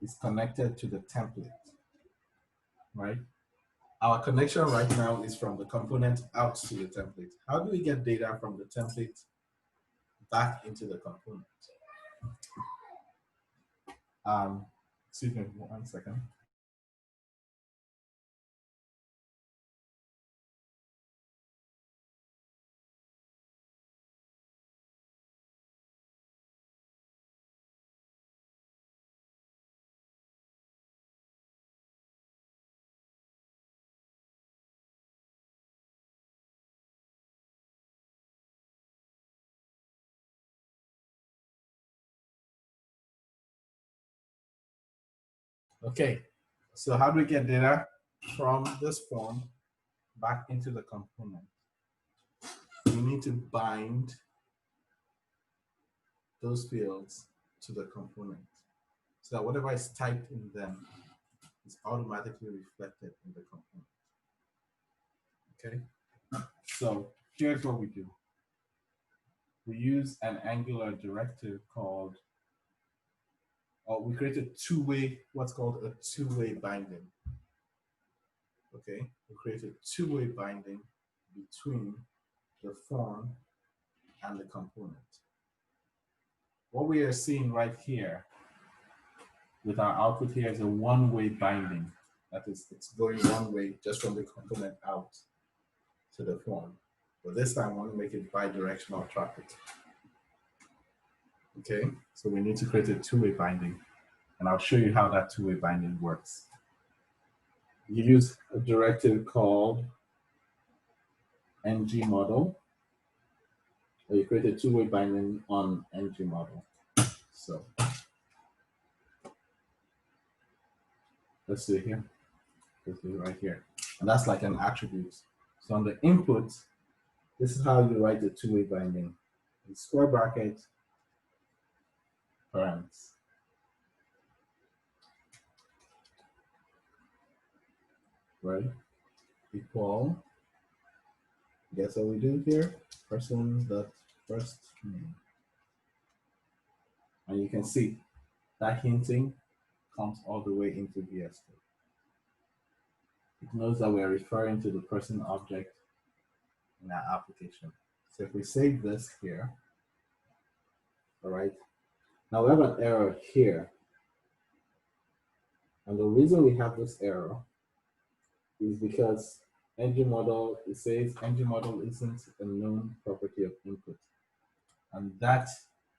is connected to the template, right? Our connection right now is from the component out to the template. How do we get data from the template back into the component? Excuse me 1 second. Okay, so how do we get data from this form back into the component? We need to bind those fields to the component so that whatever is typed in them is automatically reflected in the component. Okay, so here's what we do. We use an Angular directive called, we created what's called a two-way binding. Okay, we created two-way binding between the form and the component. What we are seeing right here with our output here is a one-way binding. That is, it's going one way just from the component out to the form. But this time I want to make it bi-directional traffic. Okay, so we need to create a two-way binding. And I'll show you how that two-way binding works. You use a directive called ngModel. So you create a two-way binding on ngModel. So let's do it here. Let's do it right here. And that's like an attribute. So on the input, this is how you write the two-way binding. In square bracket, params. Right? Equal. Guess what we do here? Person dot first name. And you can see that hinting comes all the way into VS Code. It knows that we're referring to the person object in our application. So if we save this here, all right, now we have an error here. And the reason we have this error is because engine model, it says engine model isn't a known property of input. And that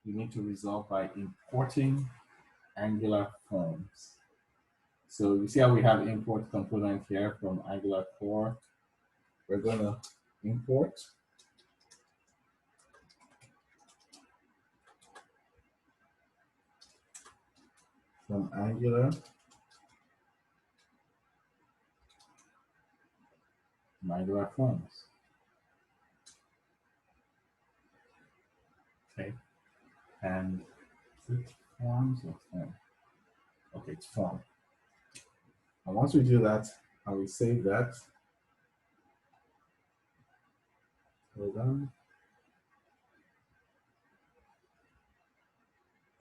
you need to resolve by importing Angular forms. So you see how we have import component here from Angular core. We're going to import from Angular forms. Okay, and is it forms or form? Okay, it's form. And once we do that, and we save that, hold on.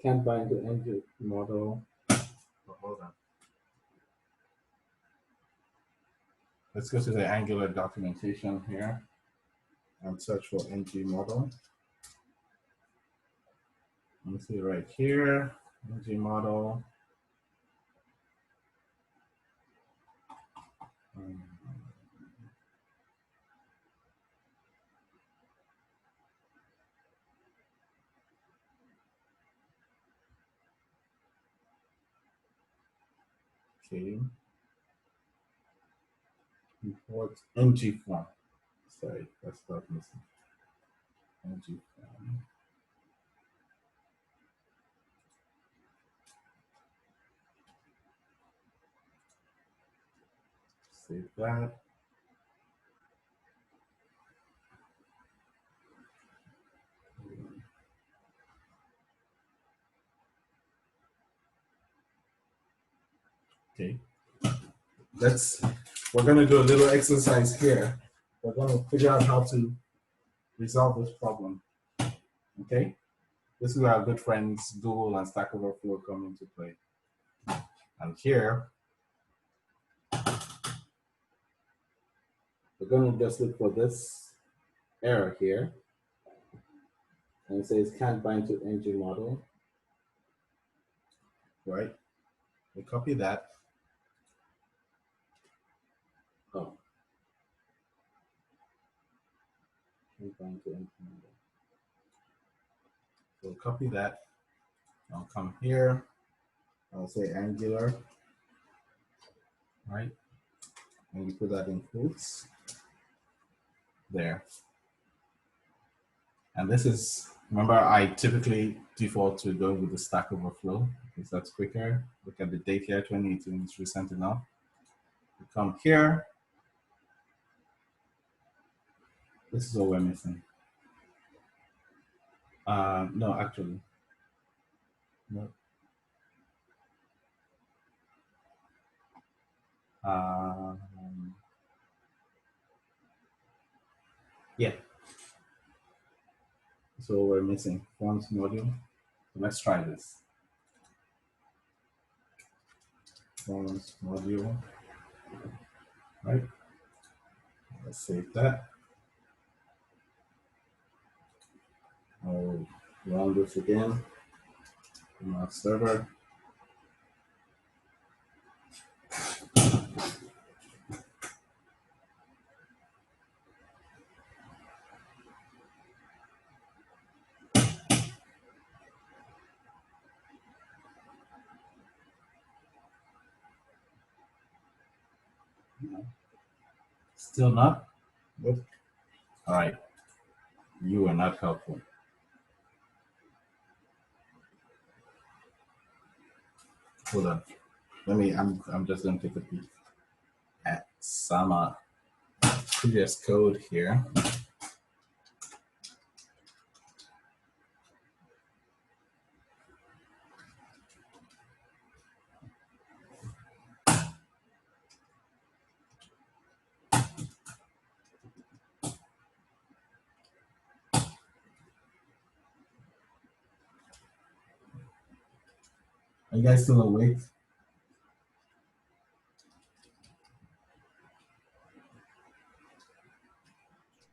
Can't bind the engine model. Oh, hold on. Let's go to the Angular documentation here and search for ng model. Let me see right here, ng model. Okay. Import ng form. Sorry, that's not missing. ng form. Save that. Okay. We're going to do a little exercise here. We're going to figure out how to resolve this problem. Okay? This is where our good friends Dual and Stack Overflow come into play. And here, we're going to just look for this error here. And it says can't bind to ng model. Right? We copy that. Oh. Can't bind to ng model. So copy that. I'll come here. I'll say Angular. Right? And you put that in quotes. There. And this is, remember, I typically default to going with the Stack Overflow because that's quicker. Look at the date here, 2018, it's recent enough. We come here. This is all we're missing. No, actually. No. Yeah. So we're missing forms module. So let's try this. Forms module. Right. Let's save that. I'll run this again from our server. Still not? Good. All right. You are not helpful. Hold on. I'm just going to take a peek at some previous code here. Are you guys still awake?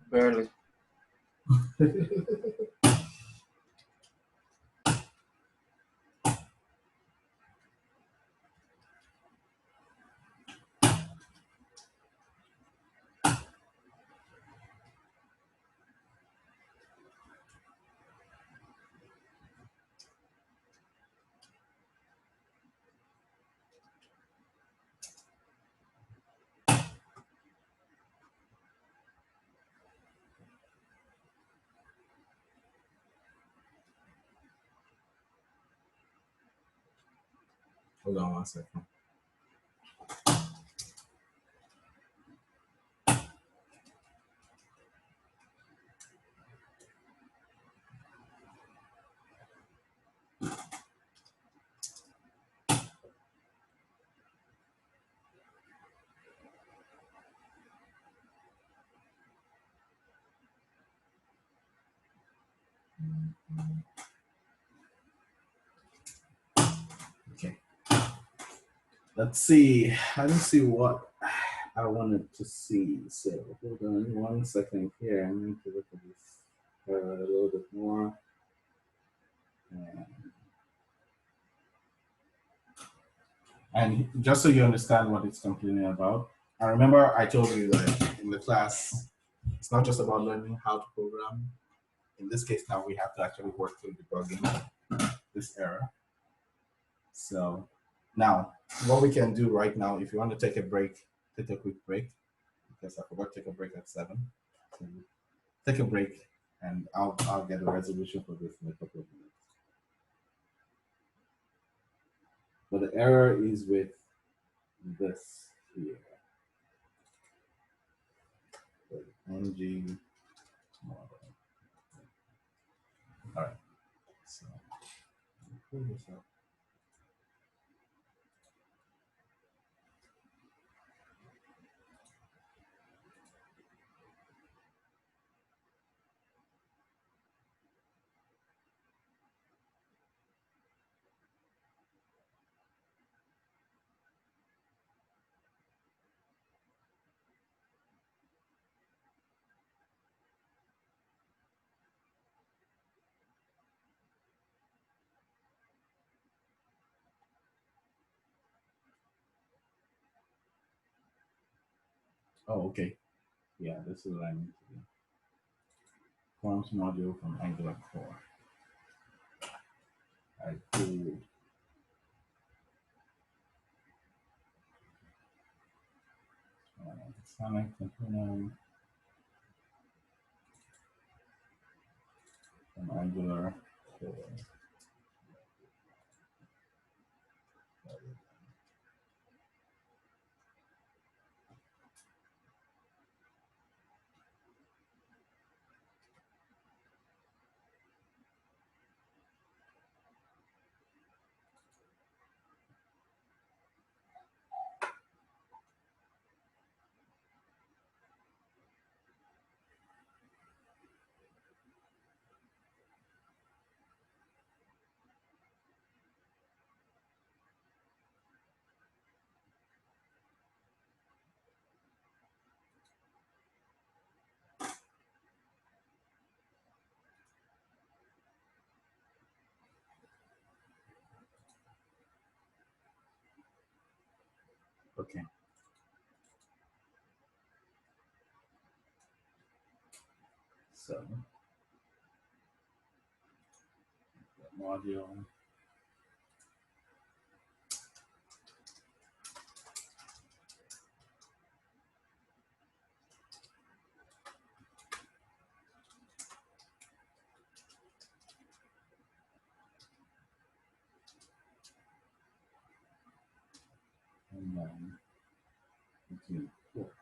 Barely. Hold on 1 second. Okay. Let's see. Let me see what I wanted to see. So hold on 1 second here. I need to look at this a little bit more. And just so you understand what it's complaining about, I remember I told you that in the class, it's not just about learning how to program. In this case, now we have to actually work through debugging this error. So now, what we can do right now, if you want to take a break, take a quick break, because I forgot to take a break at 7. So take a break, and I'll get a resolution for this in a couple of minutes. But the error is with this here. ng model. All right. So pull this up. Oh, okay. Yeah, this is what I need to do. Forms module from Angular core. I pulled Sonic component from Angular core. Okay. So module. And then we can import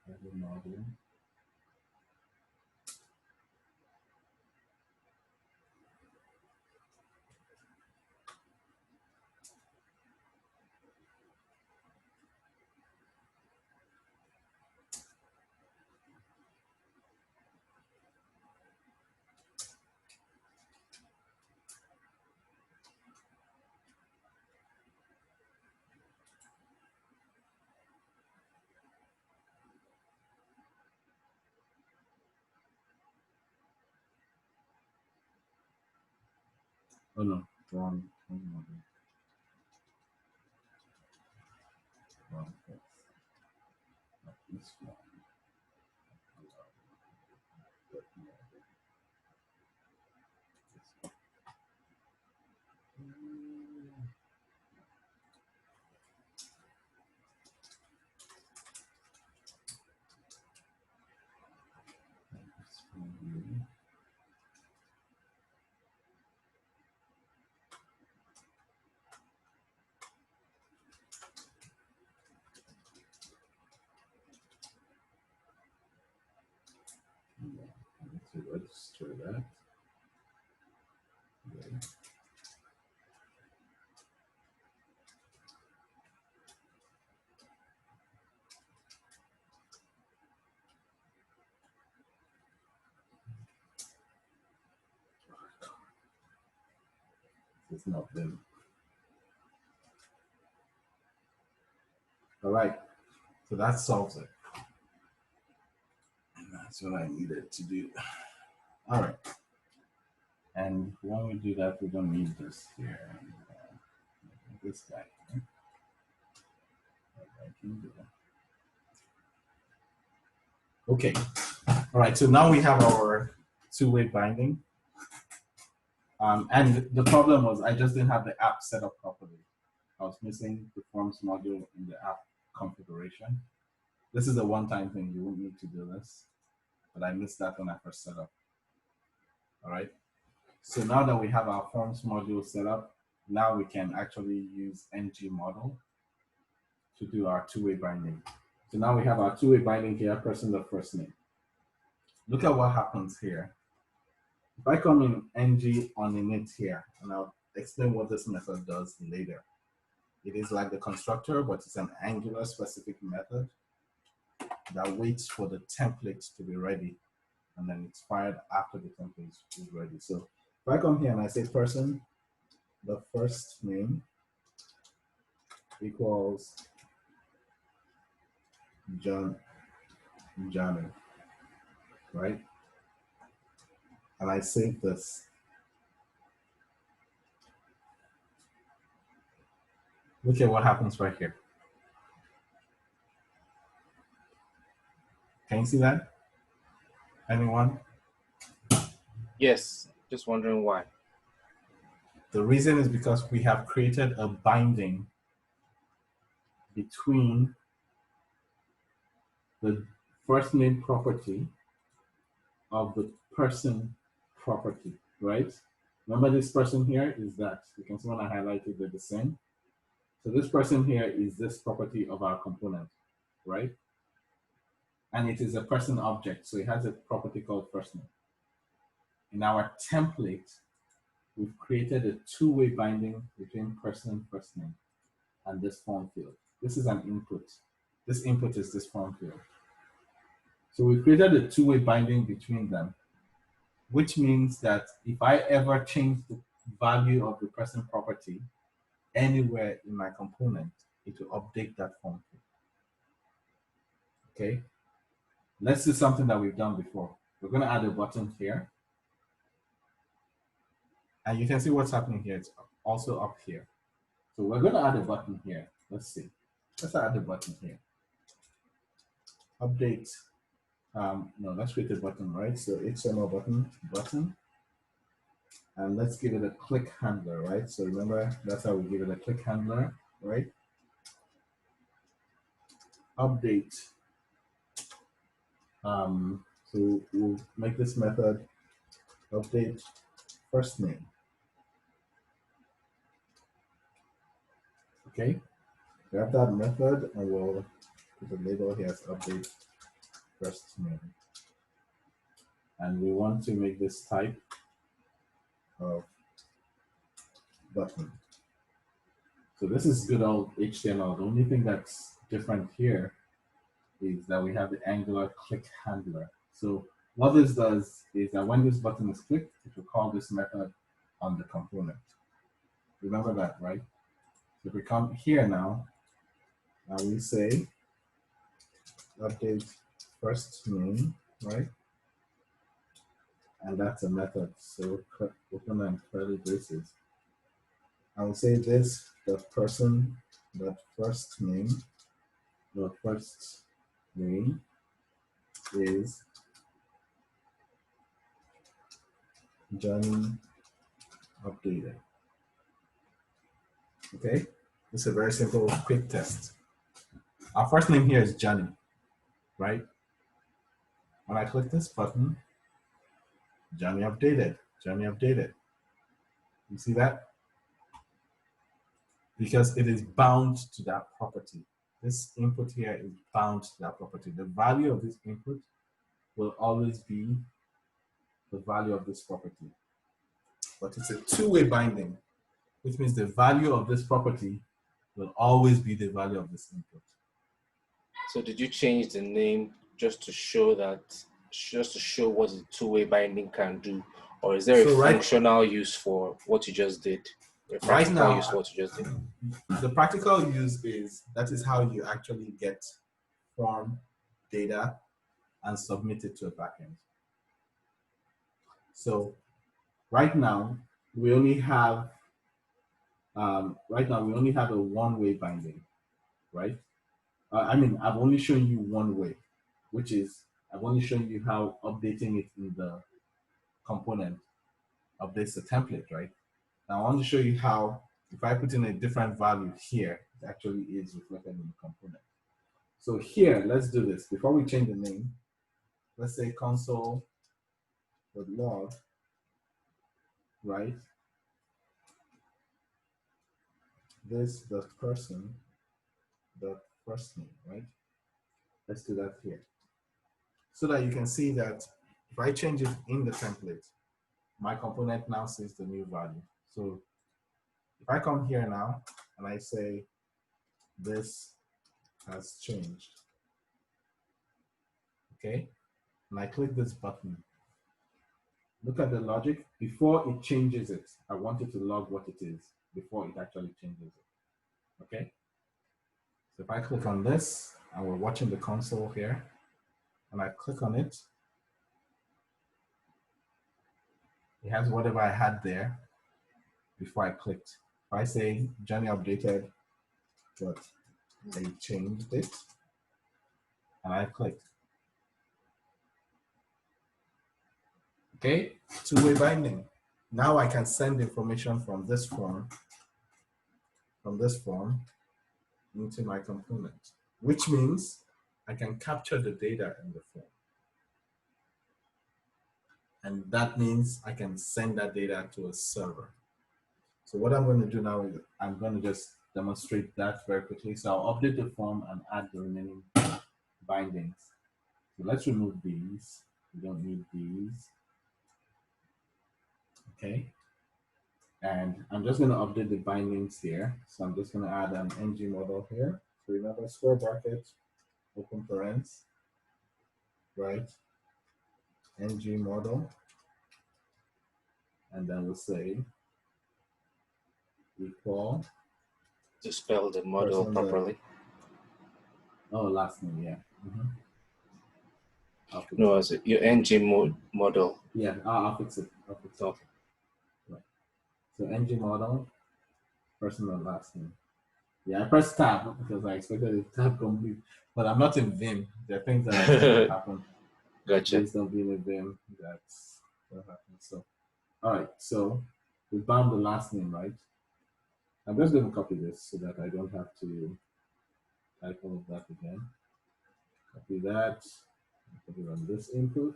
every module. Oh no, wrong model. Wrong text. Not this one. To register that. Okay. It's not them. All right, so that solves it. And that's what I needed to do. All right. And when we do that, we don't need this here. This guy here. I can do that. Okay. All right, so now we have our two-way binding. And the problem was I just didn't have the app set up properly. I was missing the forms module in the app configuration. This is a one-time thing. You won't need to do this, but I missed that when I first set up. All right. So now that we have our forms module set up, now we can actually use ng model to do our two-way binding. So now we have our two-way binding here, person the first name. Look at what happens here. If I come in ng on init here, and I'll explain what this method does later. It is like the constructor, but it's an Angular specific method that waits for the template to be ready, and then it's fired after the template is ready. So if I come here and I say person, the first name equals Johnny, right? And I save this. Look at what happens right here. Can you see that? Anyone? Yes, just wondering why. The reason is because we have created a binding between the first name property of the person property, right? Remember this person here is that. You can see when I highlighted the same. So this person here is this property of our component, right? And it is a person object, so it has a property called first name. In our template, we've created a two-way binding between person and first name and this form field. This is an input. This input is this form field. So we created a two-way binding between them, which means that if I ever change the value of the person property anywhere in my component, it will update that form field. Okay? Let's do something that we've done before. We're going to add a button here. And you can see what's happening here. It's also up here. So we're going to add a button here. Let's see. Let's add a button here. Update. No, let's create a button, right? So HTML button. And let's give it a click handler, right? So remember, that's how we give it a click handler, right? Update. So we'll make this method update first name. Okay, we have that method, and we'll put a label here as update first name. And we want to make this type of button. So this is good old HTML. The only thing that's different here is that we have the Angular click handler. So what this does is that when this button is clicked, it will call this method on the component. Remember that, right? So if we come here now, and we say update first name, right? And that's a method. So open and curly braces. I will say this, the person, the first name is Johnny updated. Okay, this is a very simple, quick test. Our first name here is Johnny, right? When I click this button, Johnny updated, Johnny updated. You see that? Because it is bound to that property. This input here is bound to that property. The value of this input will always be the value of this property. But it's a two-way binding, which means the value of this property will always be the value of this input. So did you change the name just to show what the two-way binding can do? Or is there a functional use for what you just did? A practical use for what you just did? The practical use is, that is how you actually get form data and submit it to a backend. So right now we only have a one-way binding, right? I mean, I've only shown you one way, which is I've only shown you how updating it in the component updates the template, right? Now I want to show you how, if I put in a different value here, it actually is reflected in the component. So here, let's do this. Before we change the name, let's say console.log, right? This, the person, the first name, right? Let's do that here. So that you can see that if I change it in the template, my component now sees the new value. So if I come here now and I say this has changed, okay? And I click this button. Look at the logic. Before it changes it, I want it to log what it is before it actually changes it, okay? So if I click on this, and we're watching the console here, and I click on it, it has whatever I had there before I clicked. If I say Johnny updated, but they changed it, and I clicked. Okay, two-way binding. Now I can send information from this form into my component, which means I can capture the data in the form. And that means I can send that data to a server. So what I'm going to do now is I'm going to just demonstrate that very quickly. So I'll update the form and add the remaining bindings. So let's remove these. We don't need these. Okay. And I'm just going to update the bindings here. So I'm just going to add an ng model here. So remember, square bracket, open parens, right? ng model. And then we'll say equal. To spell the model properly. Last name, yeah. No, as your ng model. Yeah, I'll fix it. Okay. Right. So ng model, first and last name. Yeah, I pressed tab because I expected it tab complete, but I'm not in Vim. There are things that expect to happen. Gotcha. Please don't be in Vim. That's what happens. So, all right. So we bound the last name, right? I'm just going to copy this so that I don't have to type all of that again. Copy that. Put it on this input.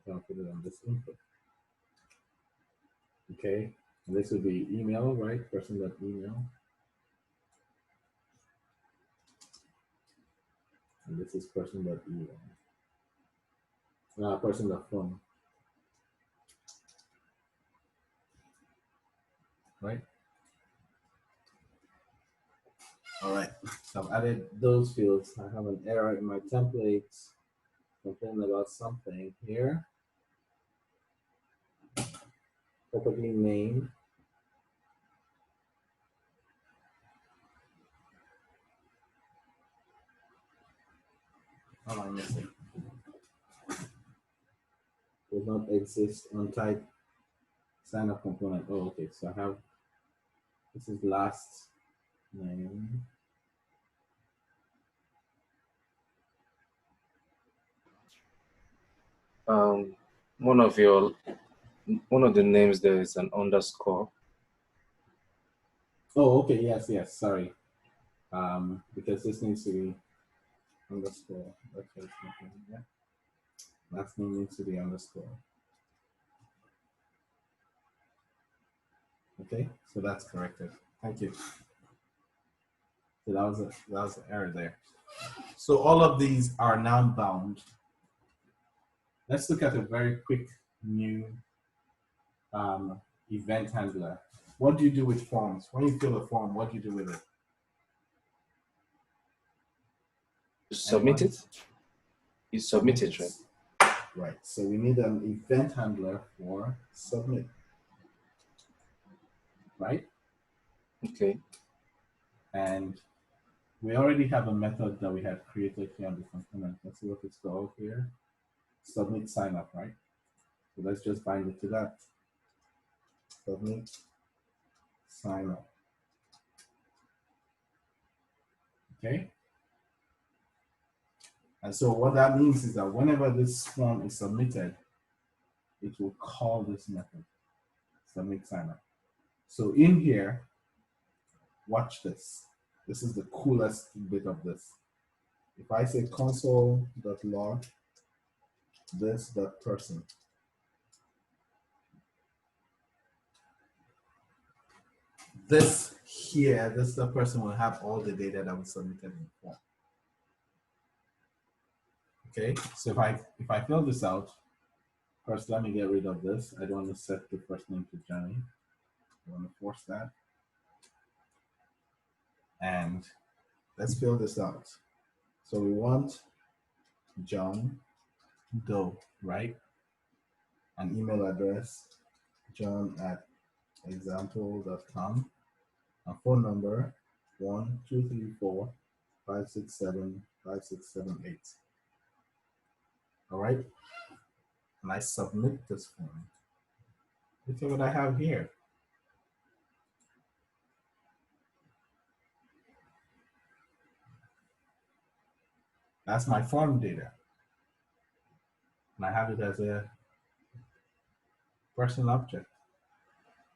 I'll put it on this input. Okay. And this will be email, right? Person.email. And this is person.email. Person.phone. Right? All right. So I've added those fields. I have an error in my templates. Complaining about something here. Property name. What am I missing? Does not exist on type sign up component. Oh, okay. So I have This is last name. One of the names there is an underscore. Oh, okay, yes, sorry. Because this needs to be underscore. Okay, yeah. Last name needs to be underscore. Okay, so that's corrected. Thank you. So that was an error there. So all of these are now bound. Let's look at a very quick new event handler. What do you do with forms? When you fill a form, what do you do with it? Submit it. You submit it, right? Right. So we need an event handler for submit. Right? Okay. And we already have a method that we had created here on the component. Let's see what it's called here. Submit sign up, right? So let's just bind it to that. Submit sign up. Okay? And so what that means is that whenever this form is submitted, it will call this method, submit sign up. So in here, watch this. This is the coolest bit of this. If I say console.log this.person, this here, this the person will have all the data that was submitted in the form. Okay, so if I fill this out, first let me get rid of this. I don't want to set the first name to Johnny. I want to force that. And let's fill this out. So we want John Doe, right? An email address, john@example.com. A phone number, 1-234-567-5678. All right? And I submit this form. Look at what I have here. That's my form data. And I have it as a person object.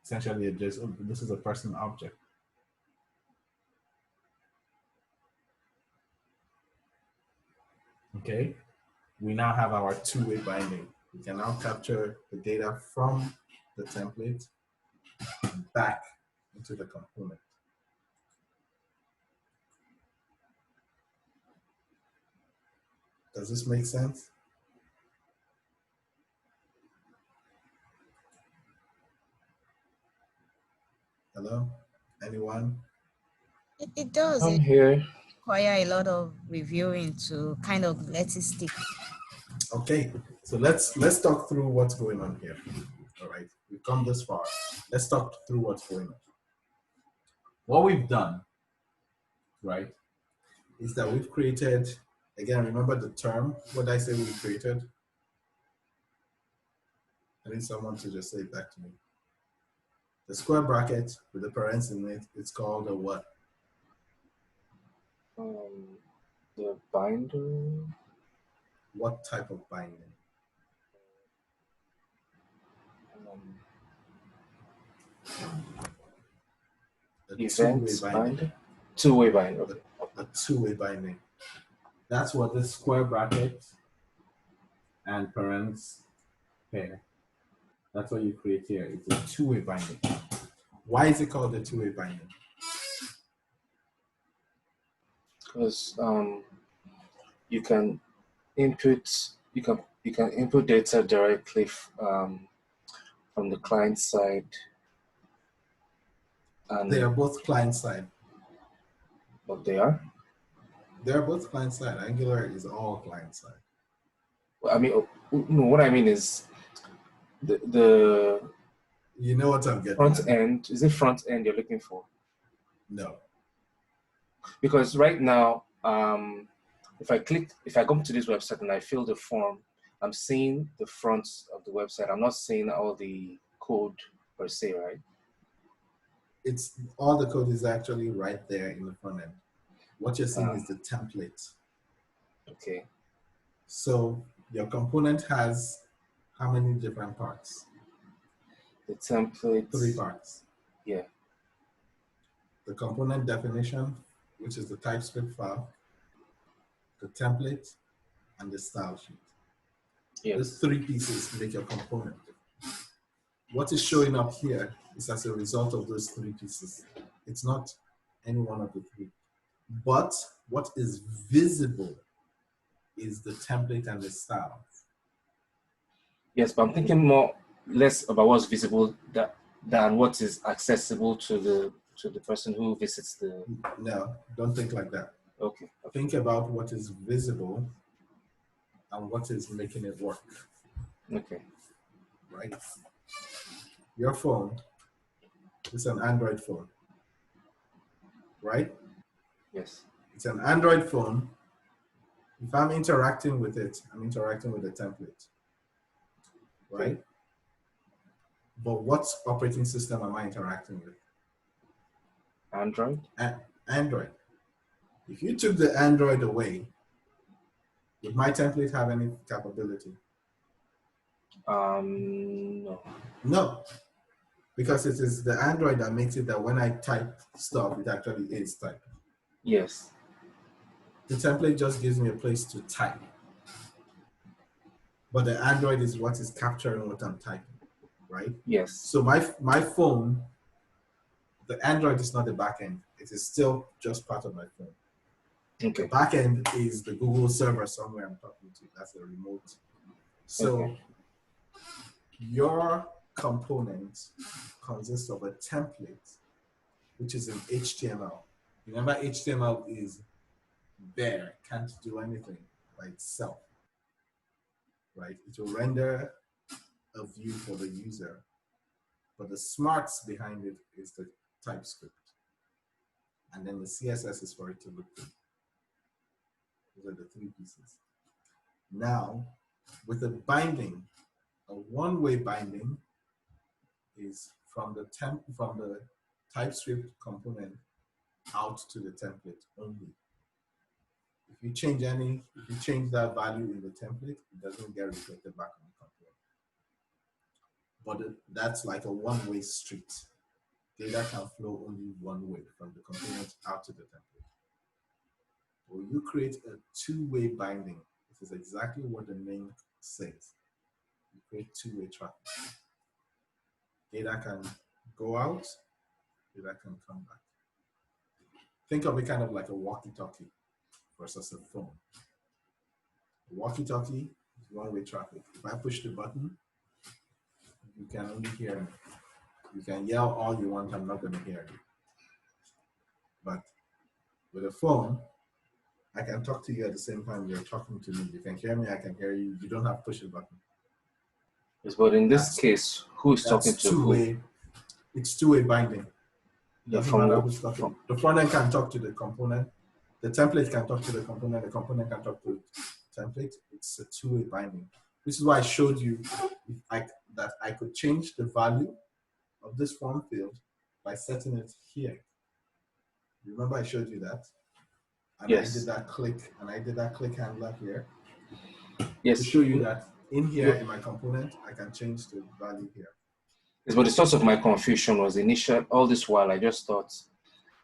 Essentially, this is a person object. Okay? We now have our two-way binding. We can now capture the data from the template back into the component. Does this make sense? Hello? Anyone? It does. I'm It here. require a lot of reviewing to kind of let it stick. Okay, so let's talk through what's going on here. All right, we've come this far. Let's talk through what's going on. What we've done, right, is that we've created, again, remember the term, what did I say we created? I need someone to just say it back to me. The square bracket with the parents in it, it's called a what? The binder. What type of binding? Events binder. Two-way binder. Okay. A two-way binding. That's what this square bracket and parents pair. That's what you create here. It's a two-way binding. Why is it called a two-way binding? Because you can input data directly from the client side. And they are both client side. But they are? They are both client side. Angular is all client side. Well, I mean, no, what I mean is the you know what I'm getting front at. end. Is it front end you're looking for? No. Because right now, if I come to this website and I fill the form, I'm seeing the front of the website. I'm not seeing all the code per se, right? it's all the code is actually right there in the front end. What you're seeing is the template. Okay. So your component has how many different parts? The template. 3 parts. Yeah. The component definition, which is the TypeScript file, the template, and the style sheet. Yes. Those 3 pieces make your component. What is showing up here is as a result of those 3 pieces. It's not any one of the 3. But what is visible is the template and the style. Yes, but I'm thinking less about what's visible than what is accessible to the person who visits the. No, don't think like that. Okay. Think about what is visible and what is making it work. Okay. Right? Your phone is an Android phone, right? Yes. It's an Android phone. If I'm interacting with it, I'm interacting with the template, right? Okay. But what operating system am I interacting with? Android. Android. If you took the Android away, would my template have any capability? No. No, because it is the Android that makes it that when I type stuff, it actually is typed. Yes. The template just gives me a place to type. But the Android is what is capturing what I'm typing, right? Yes. So my phone, the Android is not the backend. It is still just part of my phone. Okay. The backend is the Google server somewhere I'm talking to. That's a remote. So Okay. your component consists of a template, which is in HTML. Remember, HTML is bare, can't do anything by itself, right? It will render a view for the user, but the smarts behind it is the TypeScript. And then the CSS is for it to look good. Those are the 3 pieces. Now, with a binding, a one-way binding is from the TypeScript component out to the template only. If you change that value in the template, it doesn't get reflected back on the component. But that's like a one-way street. Data can flow only one way from the component out to the template. When you create a 2-way binding, it is exactly what the name says. You create 2-way traffic. Data can go out, data can come back. Think of it kind of like a walkie-talkie versus a phone. A walkie-talkie is one-way traffic. If I push the button, you can only hear me. You can yell all you want, I'm not going to hear you. But with a phone, I can talk to you at the same time you're talking to me. You can hear me, I can hear you. You don't have to push the button. Yes, but in this case, who is talking to who? It's 2-way binding. It Yeah, doesn't matter who's talking. The front end can talk to the component. The template can talk to the component. The component can talk to the template. It's a 2-way binding. This is why I showed you that I could change the value of this form field by setting it here. Remember I showed you that? And yes. I did that click handler here. Yes. To show you that in here in my component, I can change the value here. Yes, but the source of my confusion was all this while I just thought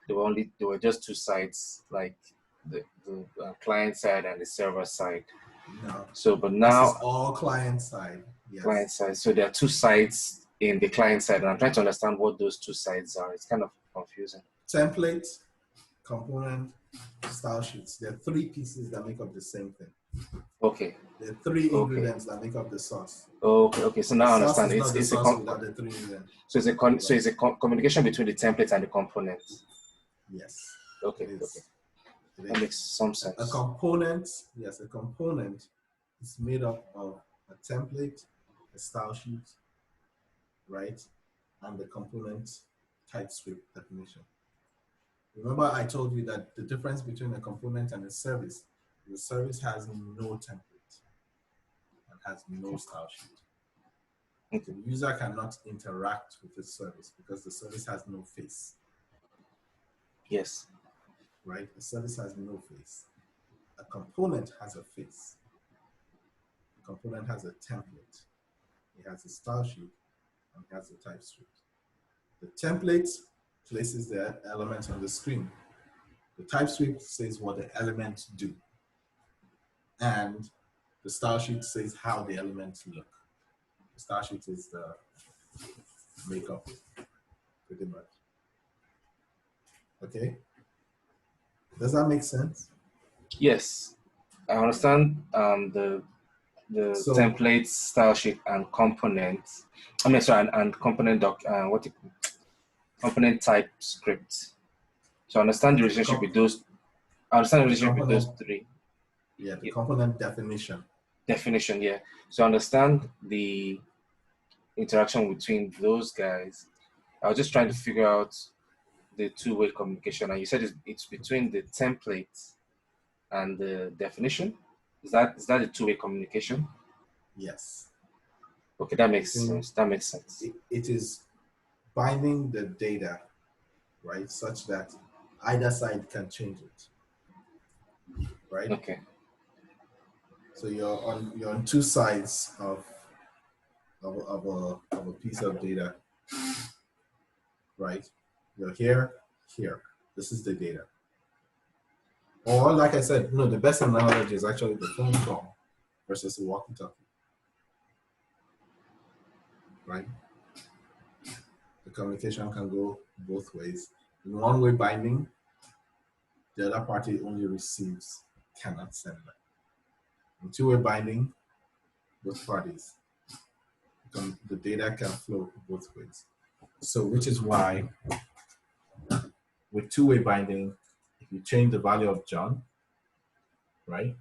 there were just 2 sides, like the client side and the server side. No. So, but now this is all client side. Yes. Client side. So there are 2 sides in the client side, and I'm trying to understand what those 2 sides are. It's kind of confusing. Template, component, style sheets. There are 3 pieces that make up the same thing. Okay. There are 3 ingredients that make up the sauce. Okay. So now I understand. It's a communication between the template and the component. Yes. Okay. That makes some sense. A component is made up of a template, a style sheet, right, and the component TypeScript definition. Remember I told you that the difference between a component and a service, the service has no template and has no style sheet. The user cannot interact with the service because the service has no face. Yes. Right? The service has no face. A component has a face. A component has a template. It has a style sheet and it has a TypeScript. The template places the elements on the screen. The TypeScript says what the elements do. And the style sheet says how the elements look. The style sheet is the makeup, pretty much. Okay? Does that make sense? Yes. I understand the templates, style sheet, and components. I mean, sorry, and component component type script. So I understand the relationship with those. I understand the relationship with those three. Yeah, the component definition. Definition, yeah. So I understand the interaction between those guys. I was just trying to figure out the two-way communication, and you said it's between the template and the definition. Is that a two-way communication? Yes. Okay, that makes sense. That makes sense. It is binding the data, right, such that either side can change it, right? Okay. So you're on two sides of a piece of data, right? You're here. This is the data. Or like I said, no, the best analogy is actually the phone call versus the walkie-talkie, right? The communication can go both ways. In one-way binding, the other party only receives, cannot send that. In two-way binding, both parties, the data can flow both ways. So which is why with two-way binding, if you change the value of John, right,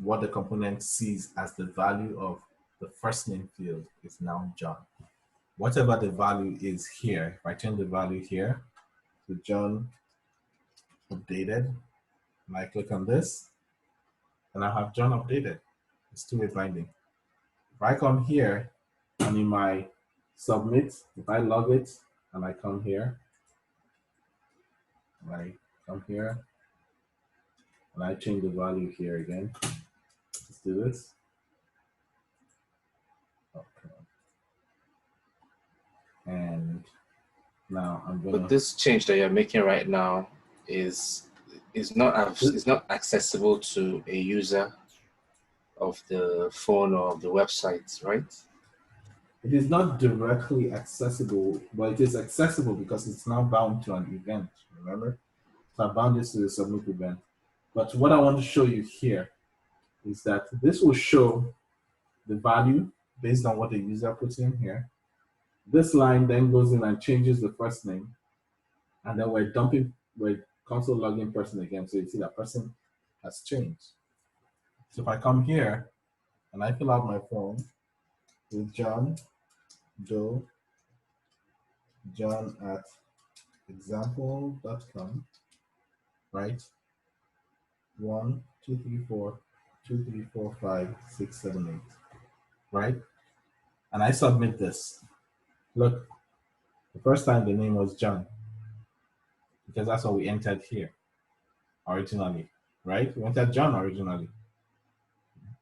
what the component sees as the value of the first name field is now John. Whatever the value is here, if I change the value here to John updated, and I click on this, and I have John updated. It's two-way binding. If I come here and in my submit, if I log it and I come here, and I come here, and I change the value here again. Let's do this. Okay. And now I'm gonna. But this change that you're making right now is not accessible to a user of the phone or of the website, right? It is not directly accessible, but it is accessible because it's now bound to an event, remember? So I bound this to the submit event. But what I want to show you here is that this will show the value based on what the user puts in here. This line then goes in and changes the first name. And then we're console logging person again. So you see that person has changed. So if I come here and I fill out my form with John Doe, John at example.com, right? 1, 2, 3, 4, 2, 3, 4, 5, 6, 7, 8, right? And I submit this. Look, the first time the name was John, because that's what we entered here originally, right? We entered John originally.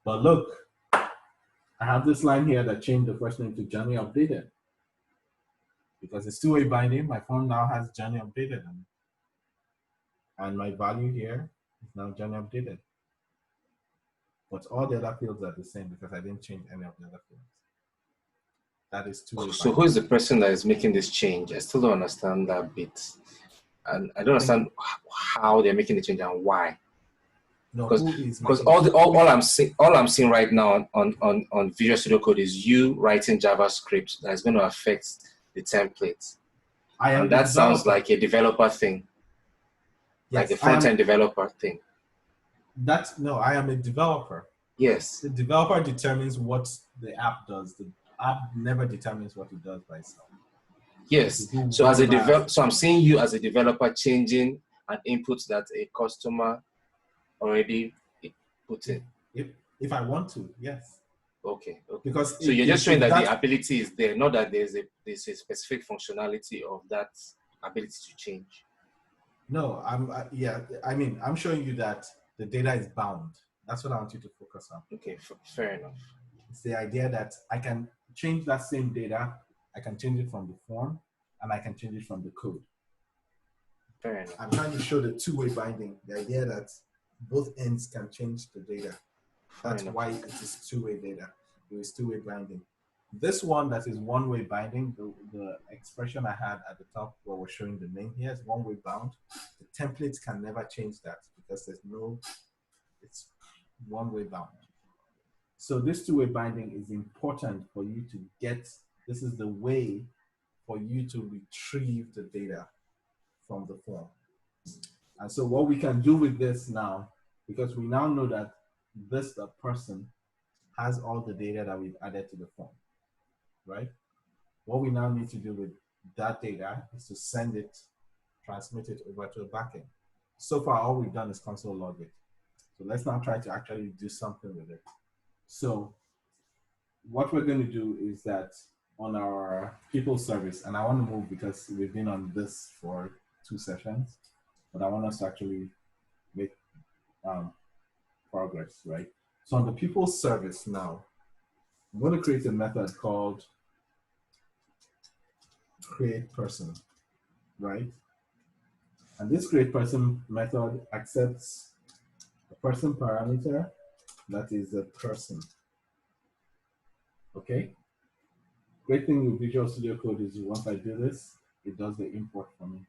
But look, I have this line here that changed the first name to Johnny updated. Because it's two-way binding, my phone now has Johnny updated. And my value here is now Johnny updated. But all the other fields are the same because I didn't change any of the other fields. That is two-way binding. So who is the person that is making this change? I still don't understand that bit. And I don't understand how they're making the change and why. No, because all I'm seeing right now on Visual Studio Code is you writing JavaScript that's going to affect the template. And that sounds like a developer thing, yes, like a front-end developer thing. No, I am a developer. Yes. The developer determines what the app does. The app never determines what it does by itself. Yes. So so I'm seeing you as a developer changing an input that a customer already put in. If I want to, yes. Okay. Because So you're just showing that that's, the ability is there, not that there's a specific functionality of that ability to change. no, I'm showing you that the data is bound. That's what I want you to focus on. Okay, fair enough. It's the idea that I can change that same data. I can change it from the form, and I can change it from the code. Fair enough. I'm trying to show the two-way binding, the idea that both ends can change the data. That's why it is two-way data. It is two-way binding. This one that is one-way binding, the expression I had at the top where we're showing the name here is one-way bound. The templates can never change that because it's one-way bound. So this two-way binding is important for you to get, this is the way for you to retrieve the data from the form. And so what we can do with this now, because we now know that the person has all the data that we've added to the form, right? What we now need to do with that data is to send it, transmit it over to a backend. So far, all we've done is console log it. So let's now try to actually do something with it. So what we're going to do is that on our people service, and I want to move because we've been on this for 2 sessions, but I want us to actually make progress, right? So on the people service now, I'm going to create a method called create person, right? And this create person method accepts a person parameter that is a person. Okay? Great thing with Visual Studio Code is once I do this, it does the import for me.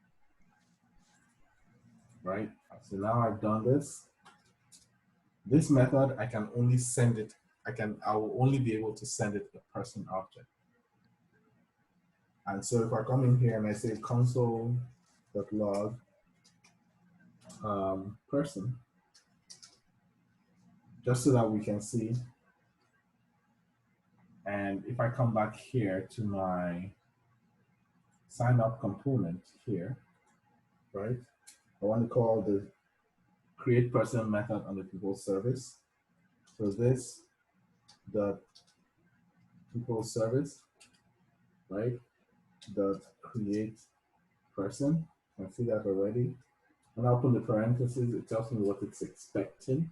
Right? So now I've done this. This method, I can only send it, I will only be able to send it a person object. And so if I come in here and I say console.log person, just so that we can see. And if I come back here to my sign up component here, right? I want to call the create person method on the people service. So this, the people service, right? The create person, I see that already. When I open the parentheses, it tells me what it's expecting,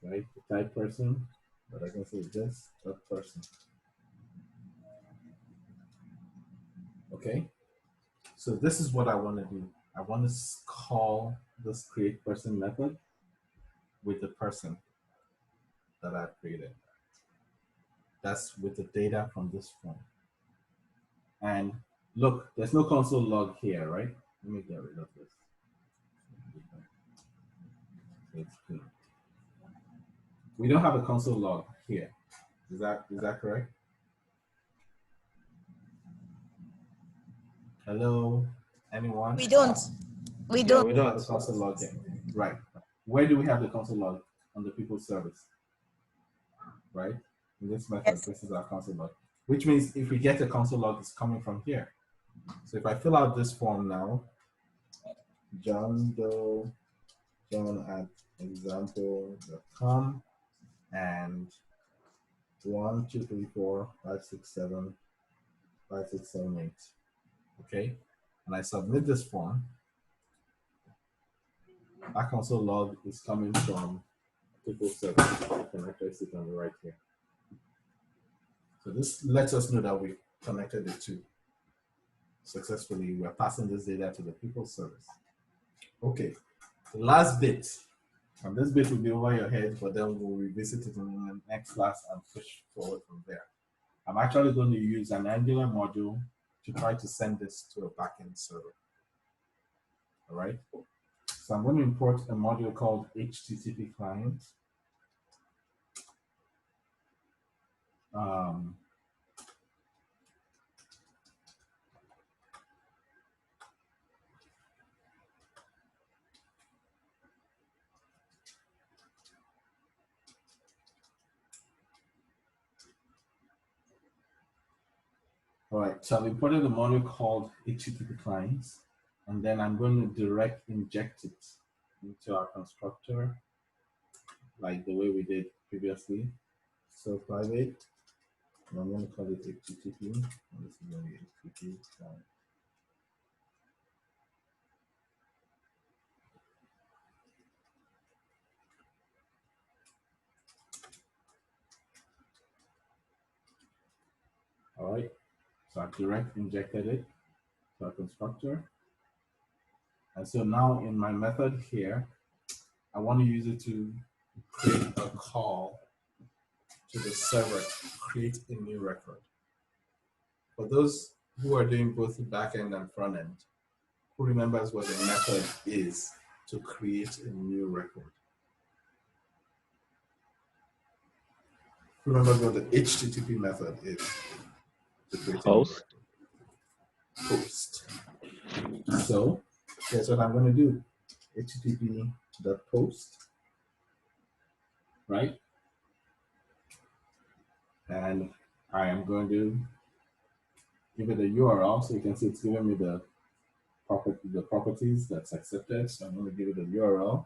right? The type person, but I can say this, that person. Okay, so this is what I want to do. I want to call this create person method with the person that I've created. That's with the data from this form. And look, there's no console log here, right? Let me get rid of this. It's clean. We don't have a console log here. Is that correct? Hello, anyone? We don't. We Yeah, don't. we We don't have don't. a console log here. Right. Where do we have the console log? On the people service. Right? In this method, Yes. this is our console log. Which means if we get a console log, it's coming from here. So if I fill out this form now, John at example.com and 1, 2, 3, 4, 5, 6, 7, 5, 6, 7, 8. Okay, and I submit this form. That console log is coming from people service. You can actually see it on the right here. So this lets us know that we connected the two successfully. We're passing this data to the people service. Okay, the last bit, and this bit will be over your head, but then we'll revisit it in the next class and push forward from there. I'm actually going to use an Angular module to try to send this to a backend server. All right, so I'm going to import a module called HTTPClient. All right, so I've imported a module called HTTPClient, and then I'm going to direct inject it into our constructor, like the way we did previously. So private, and I'm going to call it HTTP. And this is going to be HTTP client. All right, so I've direct injected it to our constructor. And so now in my method here, I want to use it to create a call to the server, create a new record. For those who are doing both backend and front end, who remembers what a method is to create a new record? Who remembers what the HTTP method is to create a new Post. record? Post. So here's what I'm going to do. HTTP.post, right? And I am going to give it a URL, so you can see it's giving me the properties that's accepted. So I'm going to give it a URL,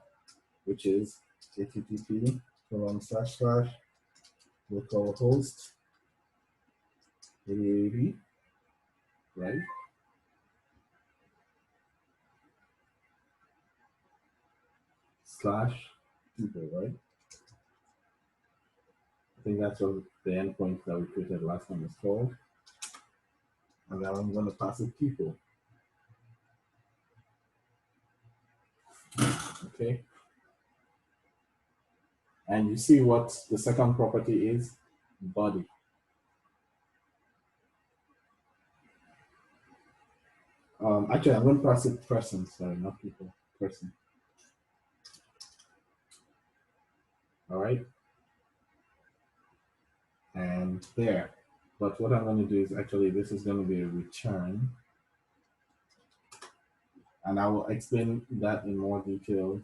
which is http://localhost 8080, right? /people, right? I think that's what the endpoint that we created last time is called. And then I'm going to pass it people. Okay. And you see what the second property is? Body. Actually, I'm going to pass it person, sorry, not people, person. All right. And there. But what I'm going to do is actually, this is going to be a return. And I will explain that in more details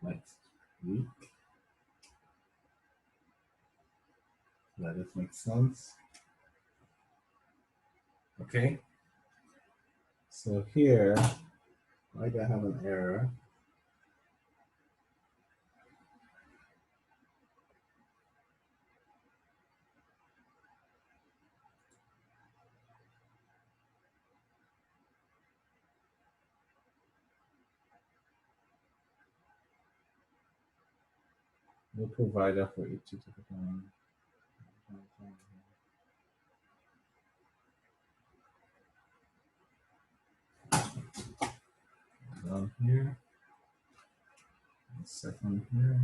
next week. That this makes sense. Okay. So here, like I have an error. No provider for HTTP. Down here. Second here.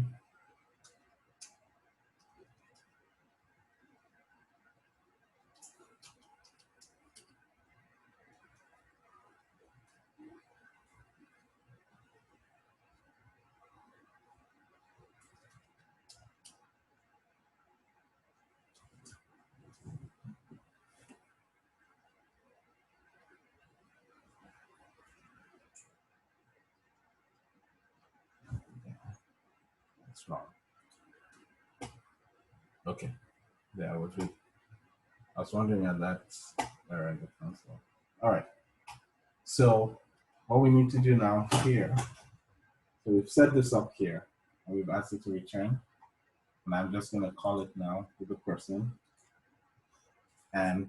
That's wrong. Okay. Yeah, I was wondering at that error in the console. All right. So what we need to do now here, so we've set this up here and we've asked it to return. And I'm just going to call it now to the person. And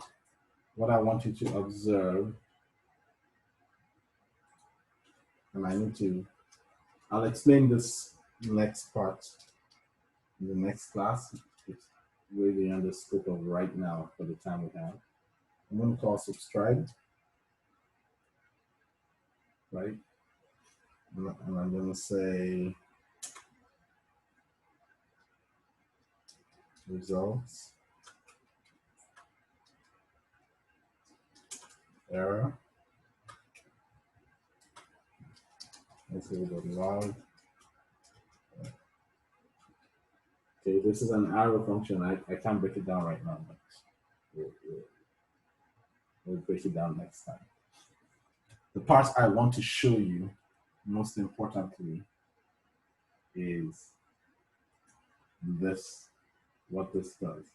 what I want you to observe, and I'll explain this next part in the next class. It's really on the scope of right now for the time we have. I'm going to call subscribe, right? And I'm going to say results, error. Let's go to log. Okay, this is an arrow function. I can't break it down right now, but we'll break it down next time. The part I want to show you, most importantly, is this, what this does.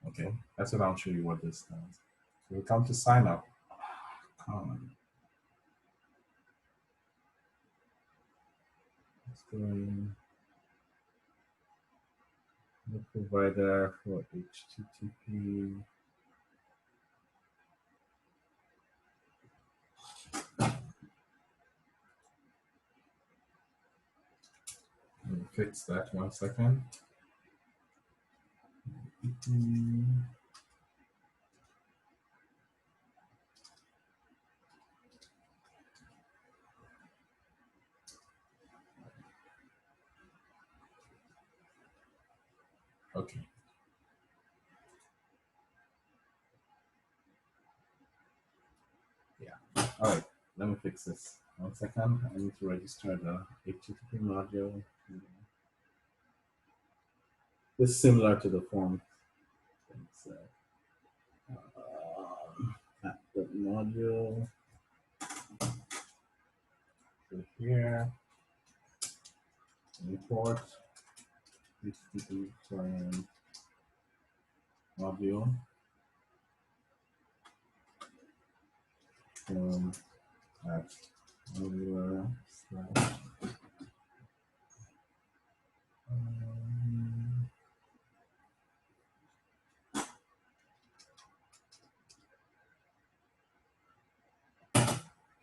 Okay, that's what I'll show you what this does. So we come to sign up. Come. Let's go in. the provider for HTTP. Let me fix that 1 second. Okay. Yeah. All right. Let me fix this. 1 second. I need to register the HTTP module. This is similar to the form. It's, the module. So here, import HTTP client module from at module slash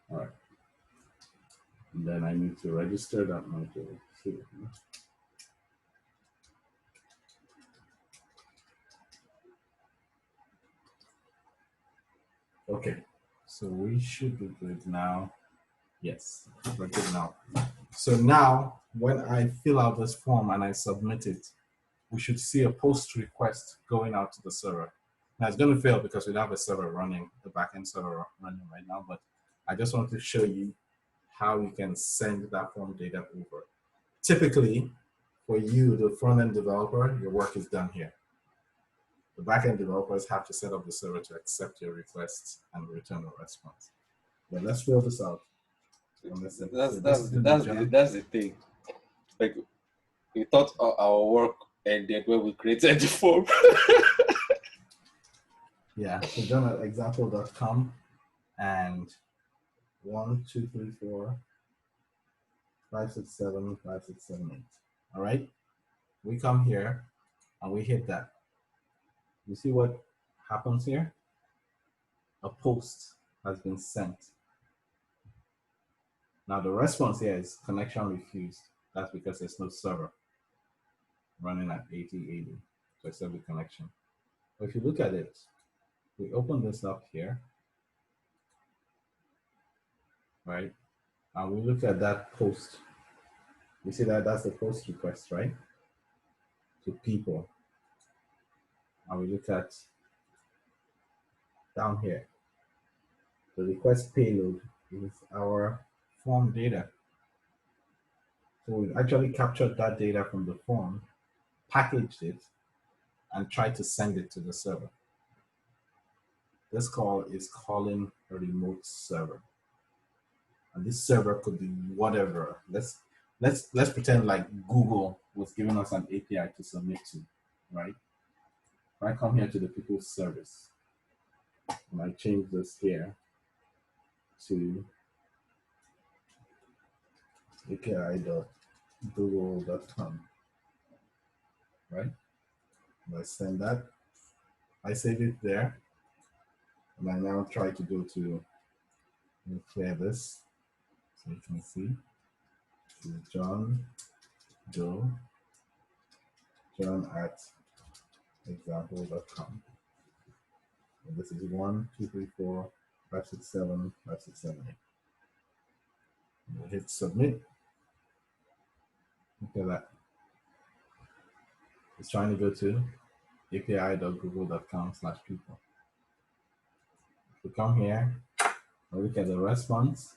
all right. And then I need to register that module here. Okay, so we should be good now. Yes, we're good now. So now, when I fill out this form and I submit it, we should see a post request going out to the server. Now it's going to fail because we don't have a server running, the backend server running right now, but I just want to show you how you can send that form data over. Typically, for you, the front-end developer, your work is done here. The backend developers have to set up the server to accept your requests and return a response. But let's fill this out. That's the thing. Like, we thought our work ended when we created the form. Yeah, so John at example.com and 1, 2, 3, 4, 5, 6, 7, 5, 6, 7, 8. All right, we come here and we hit that. You see what happens here? A post has been sent. Now the response here is connection refused. That's because there's no server running at 8080 to accept the connection. But if you look at it, we open this up here, right? And we look at that post. You see that that's the post request, right? To people. And we look at down here. The request payload is our form data. So we actually captured that data from the form, packaged it, and tried to send it to the server. This call is calling a remote server. And this server could be whatever. Let's pretend like Google was giving us an API to submit to, right? If I come here to the people's service, and I change this here to api.google.com, right? And I send that, I save it there, and I now try to go to clear this, so you can see. This is John at example.com. And this is 1, 2, 3, 4, 5, 6, 7, 5, 6, 7, 8. And we'll hit submit. Look at that. It's trying to go to api.google.com/people. If we come here and look at the response,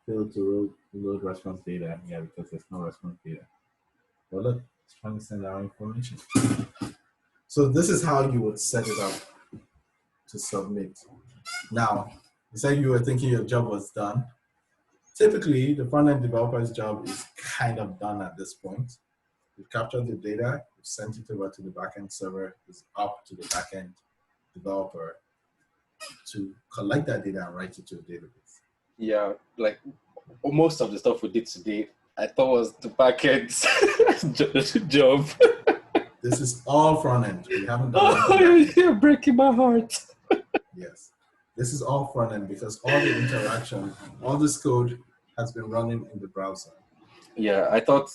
fail to load response data. Yeah, because there's no response data. But look, it's trying to send our information. So this is how you would set it up to submit. Now, you said you were thinking your job was done. Typically, the front-end developer's job is kind of done at this point. We've captured the data, we've sent it over to the backend server. It's up to the backend developer to collect that data and write it to a database. Yeah, like most of the stuff we did today I thought was the backend's job. This is all front end. We haven't done Oh, anything. you're breaking my heart. Yes. This is all front end because all the interaction, all this code has been running in the browser. Yeah, I thought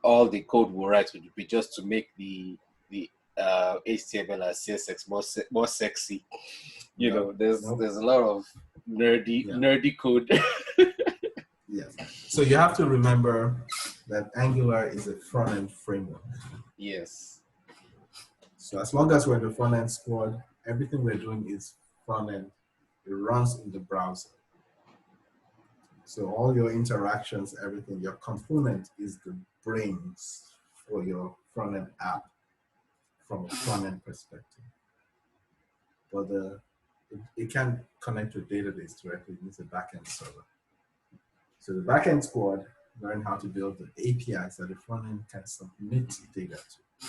all the code we write would be just to make the HTML and CSS more sexy. You know, there's a lot of nerdy code. Yes. So you have to remember that Angular is a front end framework. Yes. So as long as we're in the front end squad, everything we're doing is front end. It runs in the browser. So all your interactions, everything, your component is the brains for your front end app from a front end perspective. But it can't connect to a database directly. It needs a backend server. So the backend squad learn how to build the APIs that the front end can submit data to.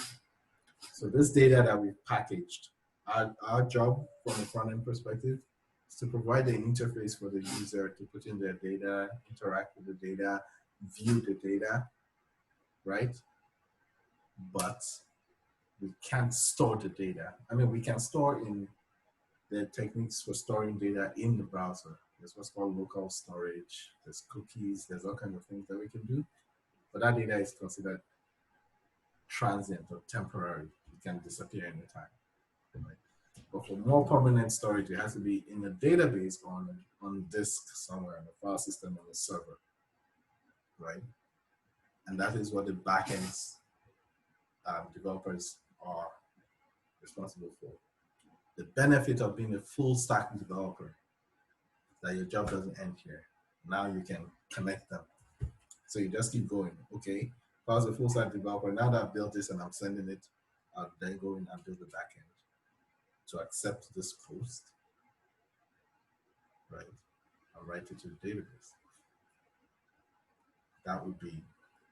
So this data that we've packaged, our job from a front end perspective is to provide an interface for the user to put in their data, interact with the data, view the data, right? But we can't store the data. I mean, we can store in the techniques for storing data in the browser. There's what's called local storage, there's cookies, there's all kinds of things that we can do. But that data is considered transient or temporary. It can disappear anytime. Right? But for more permanent storage, it has to be in a database or on disk somewhere in the file system on the server, right? And that is what the backend developers are responsible for. The benefit of being a full stack developer that your job doesn't end here. Now you can connect them. So you just keep going. Okay, if I was a full stack developer, now that I've built this and I'm sending it, I'll then go in and build the backend to accept this post, right? I'll write it to the database. That would be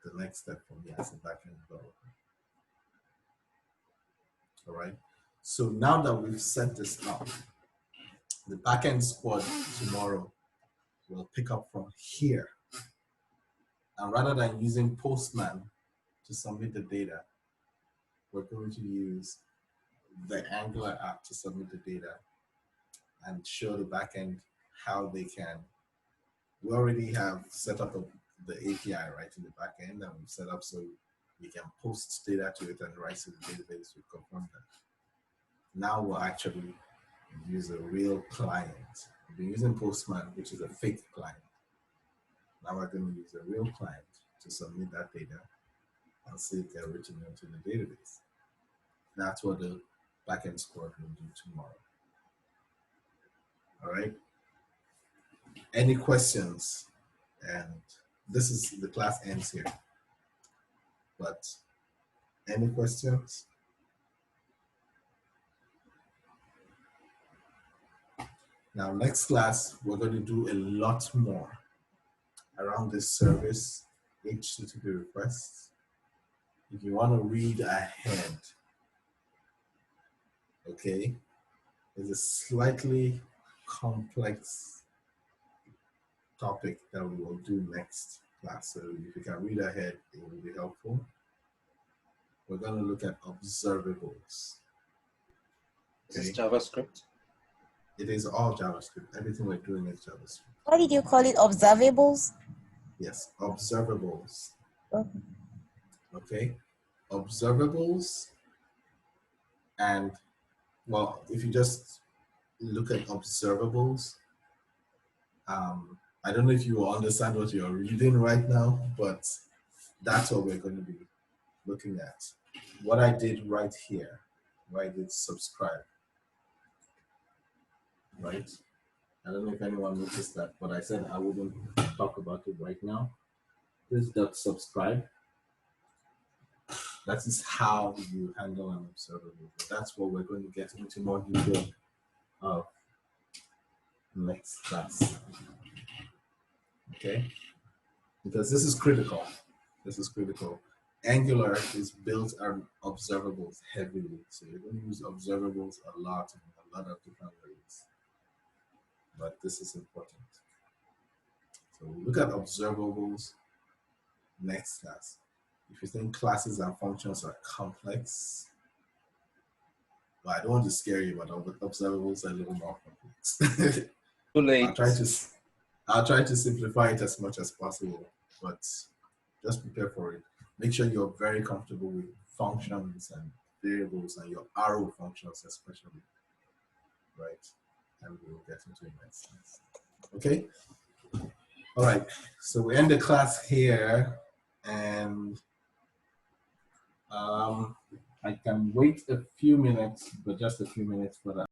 the next step for me as a backend developer. All right. So now that we've set this up, the backend squad tomorrow will pick up from here. And rather than using Postman to submit the data, we're going to use the Angular app to submit the data and show the backend how they can. We already have set up the API right in the backend, and we've set up so we can post data to it and write to the database to confirm that. Now we'll actually use a real client. We've been using Postman, which is a fake client. Now we're going to use a real client to submit that data and see if they're written into the database. That's what the backend squad will do tomorrow. All right. Any questions? And this is the class ends here. But any questions? Now, next class, we're going to do a lot more around this service, HTTP requests. If you want to read ahead, okay, it's a slightly complex topic that we will do next class. So if you can read ahead, it will be helpful. We're going to look at observables. Okay. Is this JavaScript? It is all JavaScript. Everything we're doing is JavaScript. What did you call it? Observables? Yes, observables. Okay. Okay, observables. And well, if you just look at observables, I don't know if you understand what you're reading right now, but that's what we're going to be looking at. What I did right here, where I did subscribe, right? I don't know if anyone noticed that, but I said I wouldn't talk about it right now. This dot subscribe. That is how you handle an observable. That's what we're going to get into more detail of next class. Okay? Because this is critical. This is critical. Angular is built on observables heavily. So you're going to use observables a lot in a lot of different ways. But this is important. So we look at observables, next class. If you think classes and functions are complex, well, I don't want to scare you, but observables are a little more complex. Too late. I'll try to simplify it as much as possible, but just prepare for it. Make sure you're very comfortable with functions and variables and your arrow functions especially, right? And we'll get into it next class. Okay? All right, so we end the class here, and I can wait a few minutes, but just a few minutes for that.